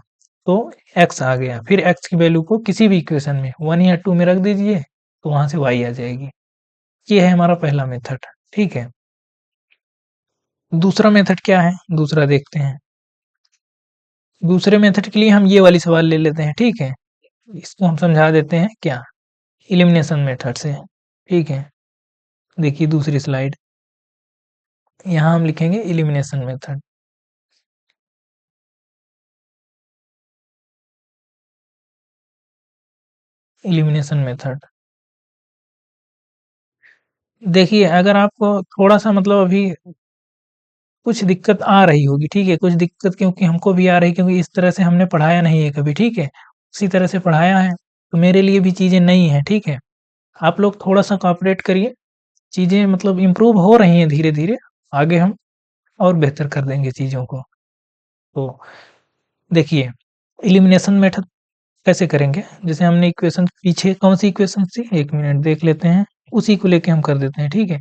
तो x आ गया। फिर x की वैल्यू को किसी भी इक्वेशन में 1 या 2 में रख दीजिए, तो वहाँ से y आ जाएगी। ये है हमारा पहला मेथड, ठीक है। दूसरा मेथड क्या है, दूसरा देखते हैं। दूसरे मेथड के लिए हम ये वाली सवाल ले लेते हैं, ठीक है। इसको हम समझा देते हैं क्या, एलिमिनेशन मेथड से, ठीक है। देखिए दूसरी स्लाइड, यहाँ हम लिखेंगे एलिमिनेशन मेथड। एलिमिनेशन मेथड, देखिए अगर आपको थोड़ा सा मतलब अभी कुछ दिक्कत आ रही होगी, ठीक है, कुछ दिक्कत क्योंकि हमको भी आ रही, क्योंकि इस तरह से हमने पढ़ाया नहीं है कभी, ठीक है। उसी तरह से पढ़ाया है, तो मेरे लिए भी चीज़ें नई हैं, ठीक है। आप लोग थोड़ा-सा कोऑपरेट करिए, चीज़ें मतलब इम्प्रूव हो रही हैं धीरे-धीरे, आगे हम और बेहतर कर देंगे चीज़ों को। तो देखिए, एलिमिनेशन मेथड कैसे करेंगे, जैसे हमने इक्वेशन पीछे कौन-सी इक्वेशन थी, 1 मिनट देख लेते हैं, उसी को लेके हम कर देते हैं, ठीक है।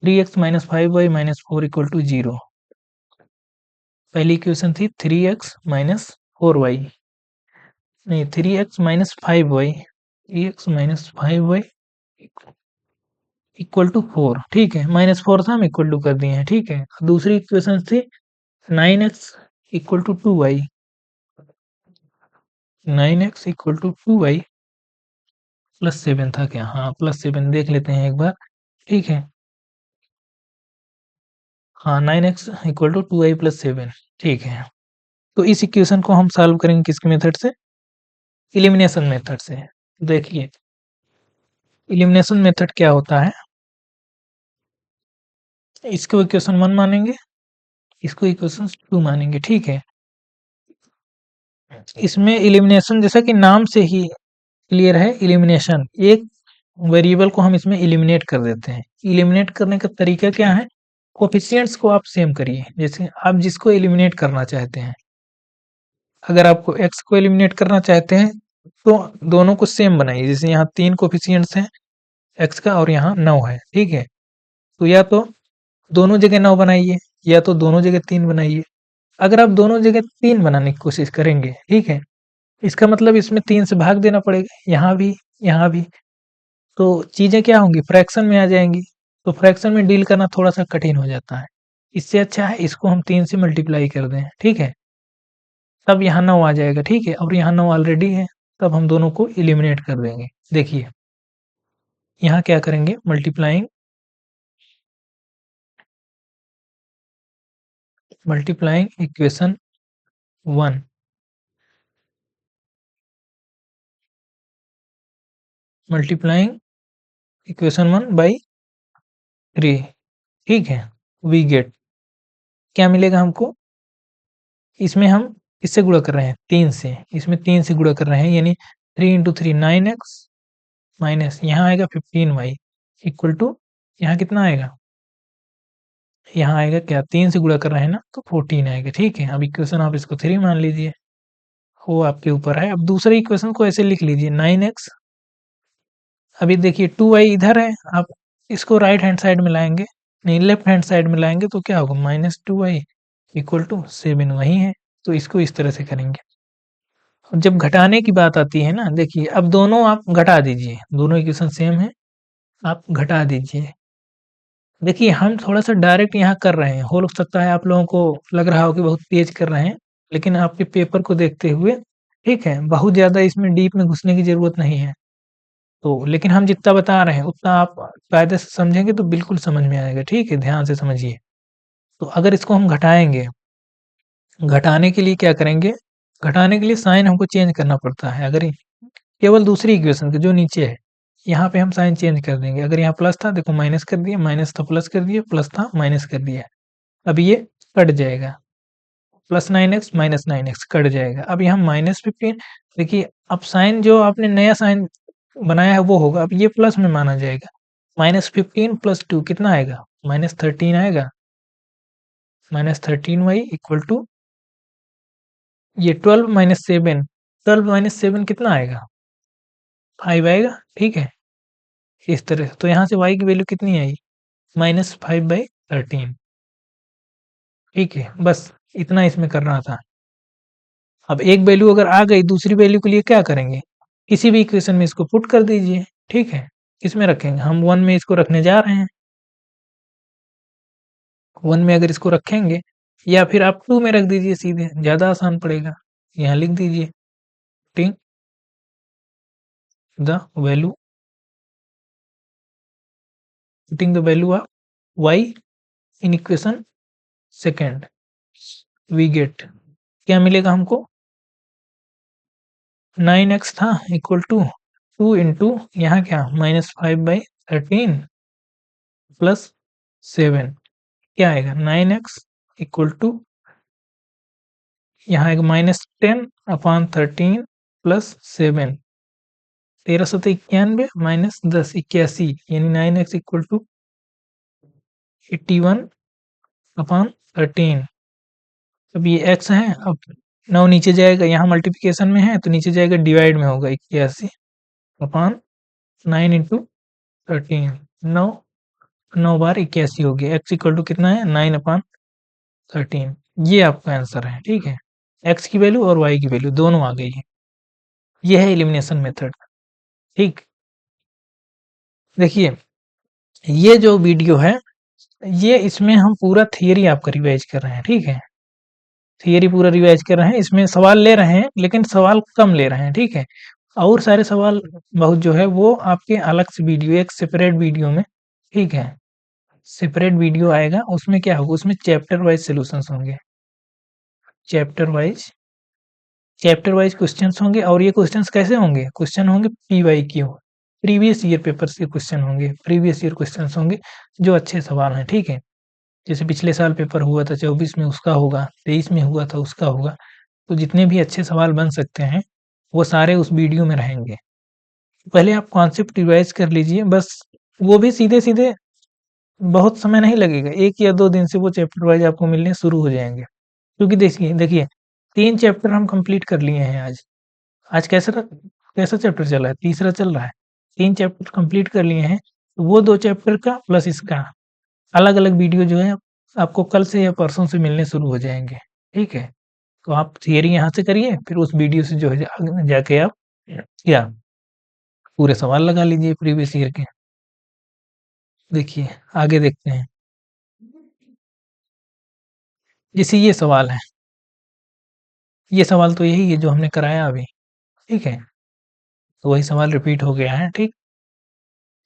3x - 5y - 4 = 0। पहली इक्वेशन थी 3x - 4y, नहीं 3x - 5y, 3x - 5y equal to 4, ठीक है। -4 था, हम इक्वल टू कर दिए हैं, ठीक है। दूसरी इक्वेशन थी 9x = 2y, 9x = 2y +7 था क्या? हाँ, +7 देख लेते हैं एक बार, ठीक है। हाँ, 9x = 2y + 7, ठीक है। तो इस इक्वेशन को हम सॉल्व करेंगे किसके मेथड से? एलिमिनेशन मेथड से। देखिए, एलिमिनेशन मेथड क्या होता है? इसको इक्वेशन 1 मानेंगे, इसको इक्वेशन 2 मानेंगे, ठीक है। इसमें एलिमिनेशन जैसा कि नाम से ही क्लियर है, एलिमिनेशन एक वेरिएबल को हम इसमें एलिमिनेट कर देते हैं। एलिमिनेट करने का तरीका क्या है? कोएफिशिएंट्स को आप सेम करिए, जैसे आप जिसको एलिमिनेट करना चाहते हैं। अगर आपको x को एलिमिनेट करना चाहते हैं, तो दोनों को सेम बनाइए। जैसे यहाँ 3 कोएफिशिएंट्स हैं x का और यहाँ 9 है, ठीक है। तो या तो दोनों जगह 9 बनाइए, या तो दोनों जगह 3 बनाइए। अगर आप दोनों जगह 3 बनाने की कोशिश करेंगे, ठीक है, इसका मतलब इसमें 3 से भाग देना पड़ेगा, यहाँ भी, यहाँ भी। तो चीज़ें क्या होंगी, फ्रैक्शन में आ जाएँगी। तो फ्रैक्शन में डील करना थोड़ा-सा कठिन हो जाता है। इससे अच्छा है इसको हम 3 से मल्टीप्लाई कर दें, ठीक है? तब यहाँ 9 आ जाएगा, ठीक है? और यहाँ 9 ऑलरेडी है, तब हम दोनों को एलिमिनेट कर देंगे। देखिए, यहाँ क्या करेंगे, multiplying equation 1, multiplying equation 1 by 3, ठीक है? वी गेट, क्या मिलेगा हमको? इसमें हम किससे गुणा कर रहे हैं? 3 से। इसमें 3 से गुणा कर रहे हैं, यानी 3 × 3 9x माइनस यहाँ आएगा 15y इक्वल टू, यहाँ कितना आएगा? यहाँ आएगा क्या, 3 से गुणा कर रहे हैं ना, तो 14 आएगा, ठीक है। अब इक्वेशन आप इसको 3 मान लीजिए, वो आपके ऊपर है। अब दूसरे इक्वेशन को ऐसे लिख लीजिए 9x, अभी देखिए 2y इधर है, आप इसको राइट हैंड साइड में लाएंगे, नहीं लेफ्ट हैंड साइड में लाएंगे तो क्या होगा, -2y इक्वल टू 7 वही है। तो इसको इस तरह से करेंगे। अब जब घटाने की बात आती है ना, देखिए अब दोनों आप घटा दीजिए, दोनों इक्वेशन सेम है, आप घटा दीजिए। देखिए हम थोड़ा-सा डायरेक्ट यहाँ कर रहे हैं, हो सकता है आप लोगों को लग रहा हो कि बहुत तेज़ कर रहे हैं, लेकिन आपके पेपर को देखते हुए, ठीक है, बहुत ज़्यादा इसमें डीप में घुसने की ज़रूरत नहीं है। तो लेकिन हम जितना बता रहे हैं, उतना आप कायदे से समझेंगे तो बिल्कुल समझ में आएगा, ठीक है? ध्यान से समझिए। तो अगर इसको हम घटाएँगे, घटाने के लिए क्या करेंगे? घटाने के लिए साइन हमको चेंज करना पड़ता है। अगर केवल दूसरी इक्वेशन के जो नीचे है, यहाँ पे हम साइन चेंज कर देंगे। अगर यहाँ प्लस था, देखो माइनस कर दिया, माइनस था प्लस कर दिया, प्लस था माइनस कर दिया। अब ये कट जाएगा, +9x -9x कट जाएगा। अब यहाँ -15, देखिए अब साइन जो आपने नया साइन बनाया है वो होगा, अब ये प्लस में माना जाएगा। -15 + 2 कितना आएगा? -13 आएगा। -13y इक्वल टू ये 12 - 7, 12 - 7 कितना आएगा? 5 आएगा, ठीक है? इस तरह, तो यहाँ से y की वैल्यू कितनी आई? -5/13, ठीक है, बस इतना इसमें करना था। अब एक वैल्यू अगर आ गई, दूसरी वैल्यू के लिए क्या करेंगे? किसी भी इक्वेशन में इसको पुट कर दीजिए, ठीक है? किसमें रखेंगे? हम 1 में इसको रखने जा रहे हैं। 1 में अगर इसको रखेंगे, या फिर आप 2 में रख दीजिए सीधे, ज़्यादा आसान पड़ेगा। यहाँ लिख दीजिए putting the value putting the value of y in equation second, we get क्या मिलेगा हमको? 9x था इक्वल टू 2 इंटू यहाँ क्या -5/13 प्लस 7, क्या आएगा 9x इक्वल टू यहाँ आएगा -10/13 प्लस 7, 1391 माइनस 10 81, यानी 9x इक्वल टू 81/13। अब ये x है, अब 9 नीचे जाएगा, यहाँ मल्टीप्लिकेशन में है तो नीचे जाएगा, डिवाइड में होगा 81/9 इंटू 13, 9 9 बार 81 हो गया। x इक्वल टू कितना है 9/13। ये आपका आंसर है, ठीक है? x की वैल्यू और y की वैल्यू दोनों आ गई है। ये है एलिमिनेशन मेथड, ठीक? देखिए, ये जो वीडियो है, ये इसमें हम पूरा थियरी आपका रिवाइज कर रहे हैं, ठीक है? थियरी पूरा रिवाइज कर रहे हैं, इसमें सवाल ले रहे हैं, लेकिन सवाल कम ले रहे हैं, ठीक है? और सारे सवाल बहुत जो है वो आपके अलग से वीडियो, एक सेपरेट वीडियो में, ठीक है? सेपरेट वीडियो आएगा, उसमें क्या होगा, उसमें चैप्टर वाइज सॉल्यूशंस होंगे। चैप्टर वाइज क्वेश्चंस होंगे, और ये क्वेश्चंस कैसे होंगे? क्वेश्चन होंगे पीवाईक्यू, प्रीवियस ईयर पेपर से क्वेश्चन होंगे, प्रीवियस ईयर क्वेश्चंस होंगे, जो अच्छे सवाल हैं, ठीक है? जैसे पिछले साल पेपर हुआ था 24 में, उसका होगा, 23 में हुआ था उसका होगा। तो जितने भी अच्छे सवाल बन सकते हैं, वो सारे उस वीडियो में रहेंगे। पहले आप कॉन्सेप्ट रिवाइज कर लीजिए, बस वो भी सीधे-सीधे, बहुत समय नहीं लगेगा, 1 या 2 दिन से वो चैप्टर वाइज आपको मिलने शुरू हो जाएँगे। क्योंकि देखिए देखिए 3 चैप्टर हम कंप्लीट कर लिए हैं आज। आज कैसा चैप्टर चल रहा है? तीसरा चल रहा है। 3 चैप्टर कंप्लीट कर लिए हैं, तो वो 2 चैप्टर का प्लस इसका अलग-अलग वीडियो जो है आपको कल से या परसों से मिलने शुरू हो जाएँगे, ठीक है? तो आप थियरी यहाँ से करिए, फिर उस वीडियो से जो है जाके आप क्या पूरे सवाल लगा लीजिए प्रीवियस ईयर के। देखिए, आगे देखते हैं। जैसे ये सवाल है, ये सवाल तो यही है जो हमने कराया अभी, ठीक है? तो वही सवाल रिपीट हो गया है, ठीक?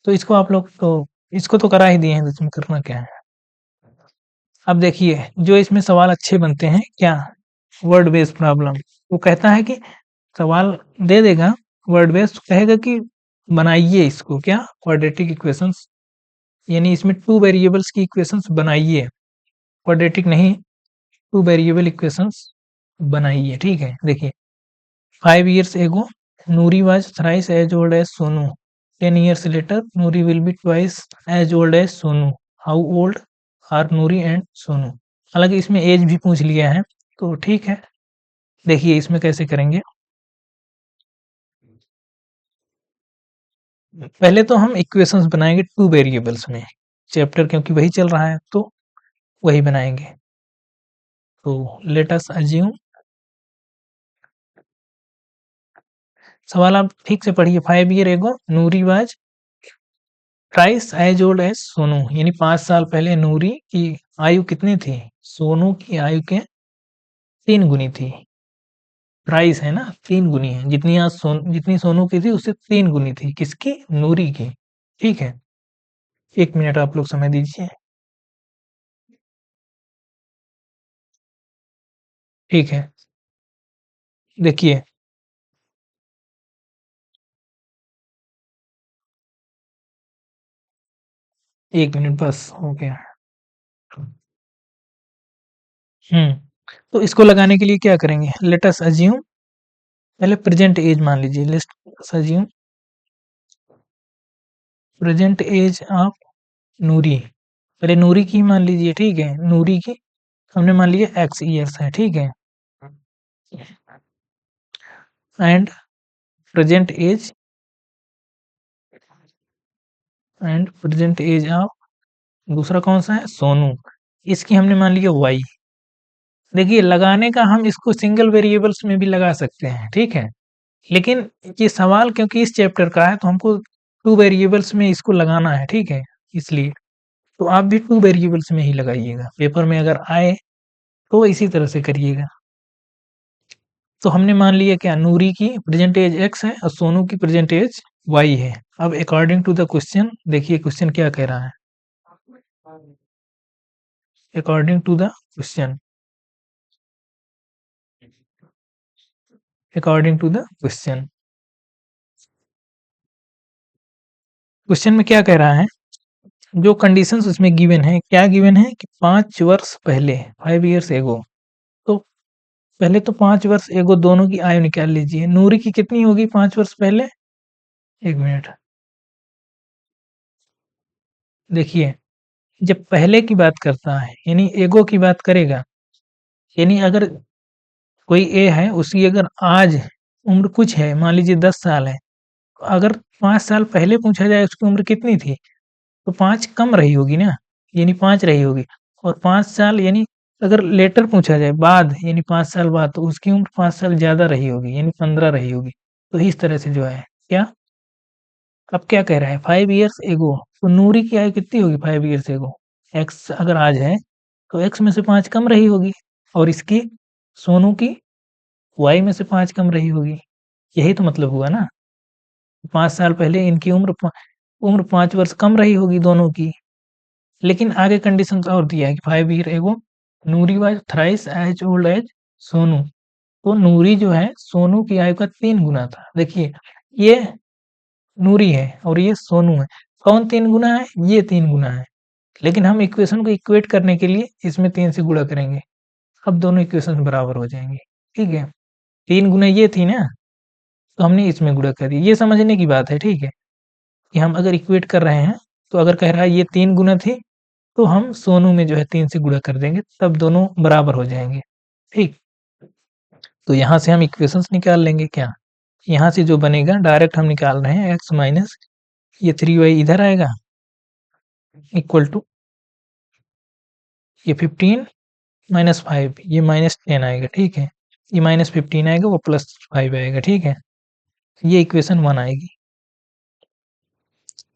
तो इसको आप लोग तो इसको तो करा ही दिए हैं, तो इसमें करना क्या है? अब देखिए, जो इसमें सवाल अच्छे बनते हैं, क्या? Word based problem. वो कहता है कि सवाल दे देगा वर्ड बेस्ड, कहेगा कि बनाइए इसको, क्या? क्वाड्रेटिक इक्वेशंस, यानी इसमें 2 वेरिएबल्स की इक्वेशंस बनाइए। क्वाड्रेटिक नहीं, 2 वेरिएबल इक्वेशंस बनाइए, ठीक है? देखिए, 5 years ago, Noori was thrice as old as Sonu. 10 years later, Noori will be twice as old as Sonu. How old are Noori and Sonu? हालांकि इसमें एज भी पूछ लिया है, तो ठीक है। देखिए इसमें कैसे करेंगे। पहले तो हम इक्वेशंस बनाएंगे 2 वेरिएबल्स में, चैप्टर क्योंकि वही चल रहा है, तो वही बनाएंगे। तो लेट अस अज्यूम, सवाल आप ठीक से पढ़िए। 5 year ago, Noori was thrice as old as Sonu, यानी 5 साल पहले नूरी की आयु कितनी थी? सोनू की आयु के 3 गुनी थी। ट्राइस है ना, 3 गुनी है, जितनी सोनू की थी उससे 3 गुनी थी, किसकी? नूरी की, ठीक है? 1 मिनट आप लोग समय दीजिए, ठीक है? देखिए, 1 मिनट बस हो गया। हम्म, तो इसको लगाने के लिए क्या करेंगे? लेट अस अज्यूम, पहले प्रेजेंट एज मान लीजिए। Let us assume present age of Noori, पहले नूरी की मान लीजिए, ठीक है? नूरी की हमने मान लिया x ईयर्स है, ठीक है? एंड प्रेजेंट एज ऑफ दूसरा कौन सा है? सोनू, इसकी हमने मान लिया y, देखिए लगाने का हम इसको सिंगल वेरिएबल्स में भी लगा सकते हैं, ठीक है? लेकिन ये सवाल क्योंकि इस चैप्टर का है तो हमको 2 वेरिएबल्स में इसको लगाना है, ठीक है? इसलिए, तो आप भी 2 वेरिएबल्स में ही लगाइएगा। पेपर में अगर आए तो इसी तरह से करिएगा। तो हमने मान लिया क्या नूरी की प्रेजेंट एज x है और सोनू की प्रेजेंट एज y है। अब अकॉर्डिंग टू द क्वेश्चन देखिए क्वेश्चन क्या कह रहा है। According to the question according to the question question में क्या कह रहा है, जो कंडीशंस उसमें गिवन है, क्या गिवन है कि 5 वर्ष पहले 5 इयर्स एगो, तो पहले तो 5 वर्ष एगो दोनों की आयु निकाल लीजिए। नूरी की कितनी होगी 5 वर्ष पहले? 1 मिनट। देखिए, जब पहले की बात करता है यानी एगो की बात करेगा, यानी अगर कोई ए है उसकी अगर आज उम्र कुछ है, मान लीजिए 10 साल है, तो अगर 5 साल पहले पूछा जाए उसकी उम्र कितनी थी, तो 5 कम रही होगी ना, यानी 5 रही होगी। और 5 साल यानी अगर लेटर पूछा जाए बाद यानी 5 साल बाद, तो उसकी उम्र 5 साल ज़्यादा रही होगी यानी 15 रही होगी। तो इस तरह से जो है क्या, अब क्या कह रहा है 5 इयर्स एगो, तो नूरी की आयु कितनी होगी 5 इयर्स एगो? एक्स अगर आज है तो एक्स में से 5 कम रही होगी, और इसकी सोनू की वाई में से 5 कम रही होगी। यही तो मतलब हुआ ना, 5 साल पहले इनकी उम्र 5 वर्ष कम रही होगी दोनों की। लेकिन आगे कंडीशन और दिया है कि 5 year ago Noori was thrice as old as Sonu, तो नूरी जो है सोनू की आयु का 3 गुना था। देखिए ये नूरी है और ये सोनू है, कौन 3 गुना है? ये 3 गुना है। लेकिन हम इक्वेशन को इक्वेट करने के लिए इसमें 3 से गुणा करेंगे, अब दोनों इक्वेशन बराबर हो जाएंगे, ठीक है? 3 गुना ये थी ना, तो हमने इसमें गुणा कर दिया। ये समझने की बात है, ठीक है? कि हम अगर इक्वेट कर रहे हैं, तो अगर कह रहा है ये 3 गुना थी, तो हम सोनू में जो है 3 से गुणा कर देंगे, तब दोनों बराबर हो जाएंगे, ठीक? तो यहाँ से हम इक्वेशंस निकाल लेंगे क्या? यहाँ से जो बनेगा डायरेक्ट हम निकाल रहे हैं x माइनस ये 3y इधर आएगा इक्वल टू ये 15 माइनस 5 ये माइनस 10 आएगा, ठीक है? ये माइनस 15 आएगा वो प्लस 5 आएगा, ठीक है? ये इक्वेशन 1 आएगी।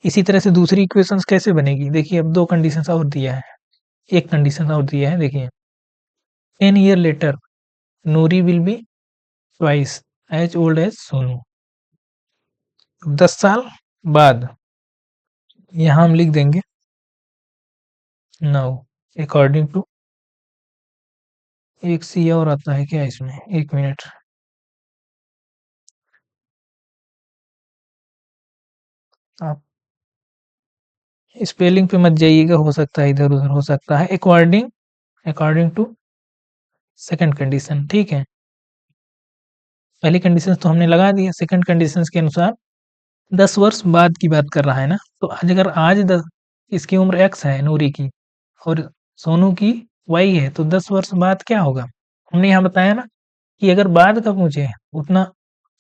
इसी तरह से दूसरी इक्वेशंस कैसे बनेगी? देखिए अब 2 कंडीशंस और दिया है, एक कंडीशन और दिया है, देखिए 10 year later Noori will be twice as old as Sonu. 10 साल बाद यहाँ हम लिख देंगे नाउ अकॉर्डिंग टू, एक सी और आता है क्या इसमें, 1 मिनट। आप स्पेलिंग पे मत जाइएगा, हो सकता है इधर-उधर हो सकता है। According according to second condition, ठीक है? पहली कंडीशंस तो हमने लगा दी है, सेकंड कंडीशंस के अनुसार 10 वर्ष बाद की बात कर रहा है ना, तो आज अगर आज 10 इसकी उम्र एक्स है नूरी की और सोनू की वाई है, तो 10 वर्ष बाद क्या होगा? हमने यहाँ बताया ना कि अगर बाद का पूछे उतना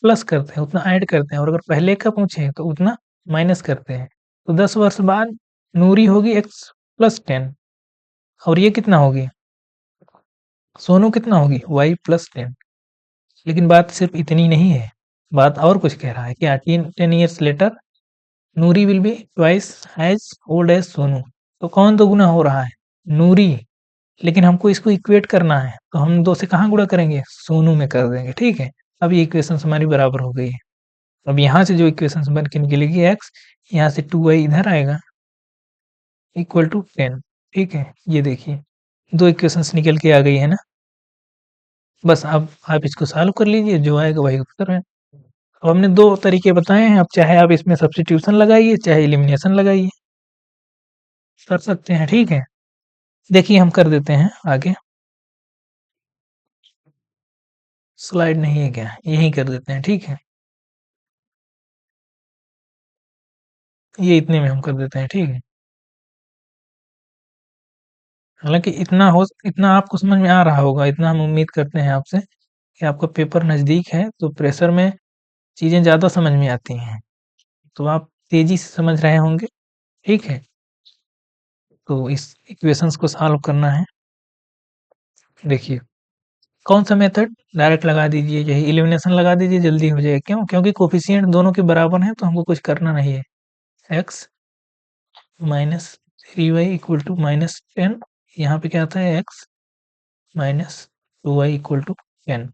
प्लस करते हैं, उतना ऐड करते हैं, और अगर पहले का पूछे तो उतना माइनस करते हैं। तो 10 वर्ष बाद नूरी होगी एक्स प्लस 10 और ये कितना होगी? सोनू कितना होगी? Y plus 10। लेकिन बात सिर्फ इतनी नहीं है, बात और कुछ कह रहा है कि 10 years later Noori will be twice as old as Sonu. तो कौन दो गुना हो रहा है? नूरी। लेकिन हमको इसको इक्वेट करना है, तो हम 2 से कहाँ गुणा करेंगे? सोनू में कर देंगे, ठीक है? अब ये इक्वेशन हमारी बराबर हो गई है। अब यहाँ से जो इक्वेशन बन के निकलेगी एक्स, यहाँ से 2y इधर आएगा इक्वल टू 10, ठीक है? ये देखिए 2 इक्वेशंस निकल के आ गई है ना। बस अब आप इसको सॉल्व कर लीजिए, जो आएगा वही उत्तर है। अब हमने 2 तरीके बताए हैं, अब चाहे आप इसमें सब्स्टिट्यूशन लगाइए, चाहे एलिमिनेशन लगाइए, कर सकते हैं, ठीक है? देखिए हम कर देते हैं आगे। स्लाइड नहीं है क्या? यहीं कर देते हैं, ठीक है? ये इतने में हम कर देते हैं, ठीक है? हालाँकि इतना आपको समझ में आ रहा होगा, इतना हम उम्मीद करते हैं आपसे कि आपका पेपर नज़दीक है, तो प्रेशर में चीज़ें ज़्यादा समझ में आती हैं, तो आप तेज़ी से समझ रहे होंगे, ठीक है? तो इस इक्वेशंस को सॉल्व करना है। देखिए कौन सा मेथड? डायरेक्ट लगा दीजिए, यही एलिमिनेशन लगा दीजिए, जल्दी हो जाएगा। क्यों? क्योंकि कोफिशिएंट दोनों के बराबर हैं, तो हमको कुछ करना नहीं है। X minus 3y equal to -10, यहाँ पे क्या आता है x minus 2y equal to 10,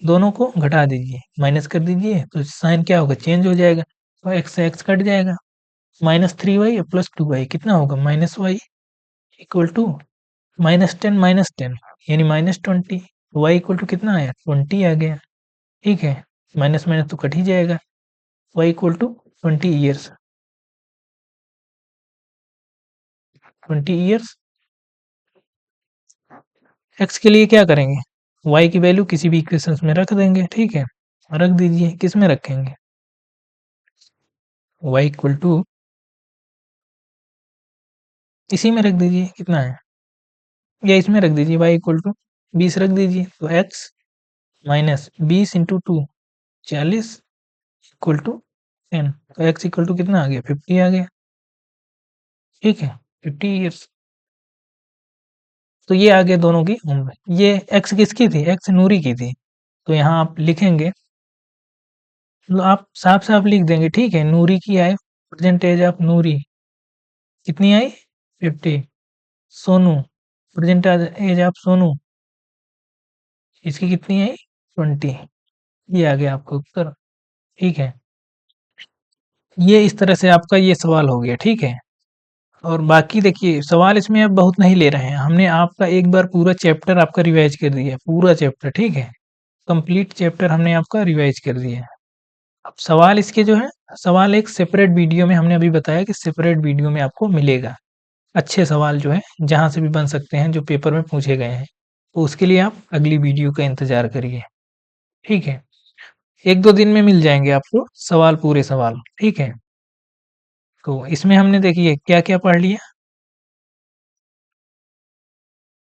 दोनों को घटा दीजिए, माइनस कर दीजिए, तो साइन क्या होगा? चेंज हो जाएगा, तो एक्स से एक्स कट जाएगा। -3y प्लस 2y कितना होगा? -y इक्वल टू -10 यानी -20, y इक्वल टू कितना आया? 20 आ गया। ठीक है, माइनस माइनस तो कट ही जाएगा। y equal to 20 years, 20 years. x के लिए क्या करेंगे? y की वैल्यू किसी भी इक्वेशंस में रख देंगे। ठीक है, रख दीजिए। किस में रखेंगे? y इक्वल टू इसी में रख दीजिए, कितना है, या इसमें रख दीजिए, y इक्वल टू 20 रख दीजिए, तो x minus 20 into 2 40 equal to 10, तो x इक्वल टू कितना आ गया? 50 आ गया। ठीक है, 50 ईयर्स। तो ये आ गया दोनों की उम्र। ये x किसकी थी? x नूरी की थी, तो यहाँ आप लिखेंगे, तो आप साफ साफ लिख देंगे। ठीक है, नूरी की आए, प्रेजेंट एज ऑफ नूरी कितनी आई? 50। Sonu, present age of Sonu, इसकी कितनी आई? 20। ये आ गया आपका उत्तर। ठीक है, ये इस तरह से आपका ये सवाल हो गया। ठीक है, और बाकी देखिए सवाल इसमें अब बहुत नहीं ले रहे हैं, हमने आपका एक बार पूरा चैप्टर आपका रिवाइज कर दिया है, पूरा चैप्टर। ठीक है, कंप्लीट चैप्टर हमने आपका रिवाइज कर दिया है। अब सवाल इसके जो है, सवाल एक सेपरेट वीडियो में, हमने अभी बताया कि सेपरेट वीडियो में आपको मिलेगा। अच्छे सवाल जो है जहाँ से भी बन सकते हैं, जो पेपर में पूछे गए हैं, तो उसके लिए आप अगली वीडियो का इंतजार करिए। ठीक है, 1-2 दिन में मिल जाएंगे आपको सवाल, पूरे सवाल। ठीक है, तो इसमें हमने देखिए क्या क्या पढ़ लिया।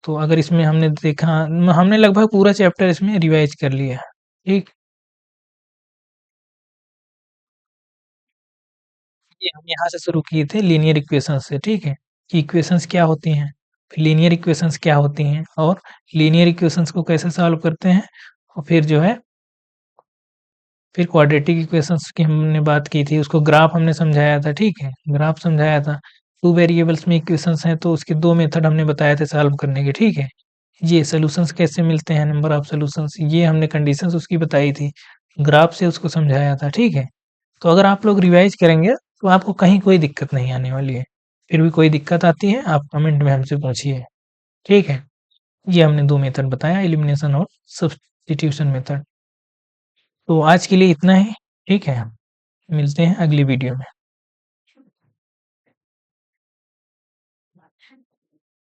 तो अगर इसमें हमने देखा, हमने लगभग पूरा चैप्टर इसमें रिवाइज कर लिया है। ठीक, ये हम यहाँ से शुरू किए थे लीनियर इक्वेशन से। ठीक है, कि इक्वेशंस क्या होती हैं, फिर लीनियर इक्वेशंस क्या होती हैं, और लीनियर इक्वेशंस को कैसे सॉल्व करते हैं, और फिर जो है फिर क्वाड्रेटिक इक्वेशंस की हमने बात की थी, उसको ग्राफ हमने समझाया था। ठीक है, ग्राफ समझाया था। टू वेरिएबल्स में इक्वेशंस हैं, तो उसके दो मेथड हमने बताए थे सॉल्व करने के। ठीक है, ये सॉल्यूशंस कैसे मिलते हैं, नंबर ऑफ सॉल्यूशंस, ये हमने कंडीशंस उसकी बताई थी, ग्राफ से उसको समझाया था। ठीक है, तो अगर आप लोग रिवाइज करेंगे तो आपको कहीं कोई दिक्कत नहीं आने वाली है। फिर भी कोई दिक्कत आती है आप कमेंट में हमसे पूछिए। ठीक है, ये हमने दो मेथड बताया, एलिमिनेशन और सब्स्टिट्यूशन मेथड। तो आज के लिए इतना ही। ठीक है, मिलते हैं अगली वीडियो में।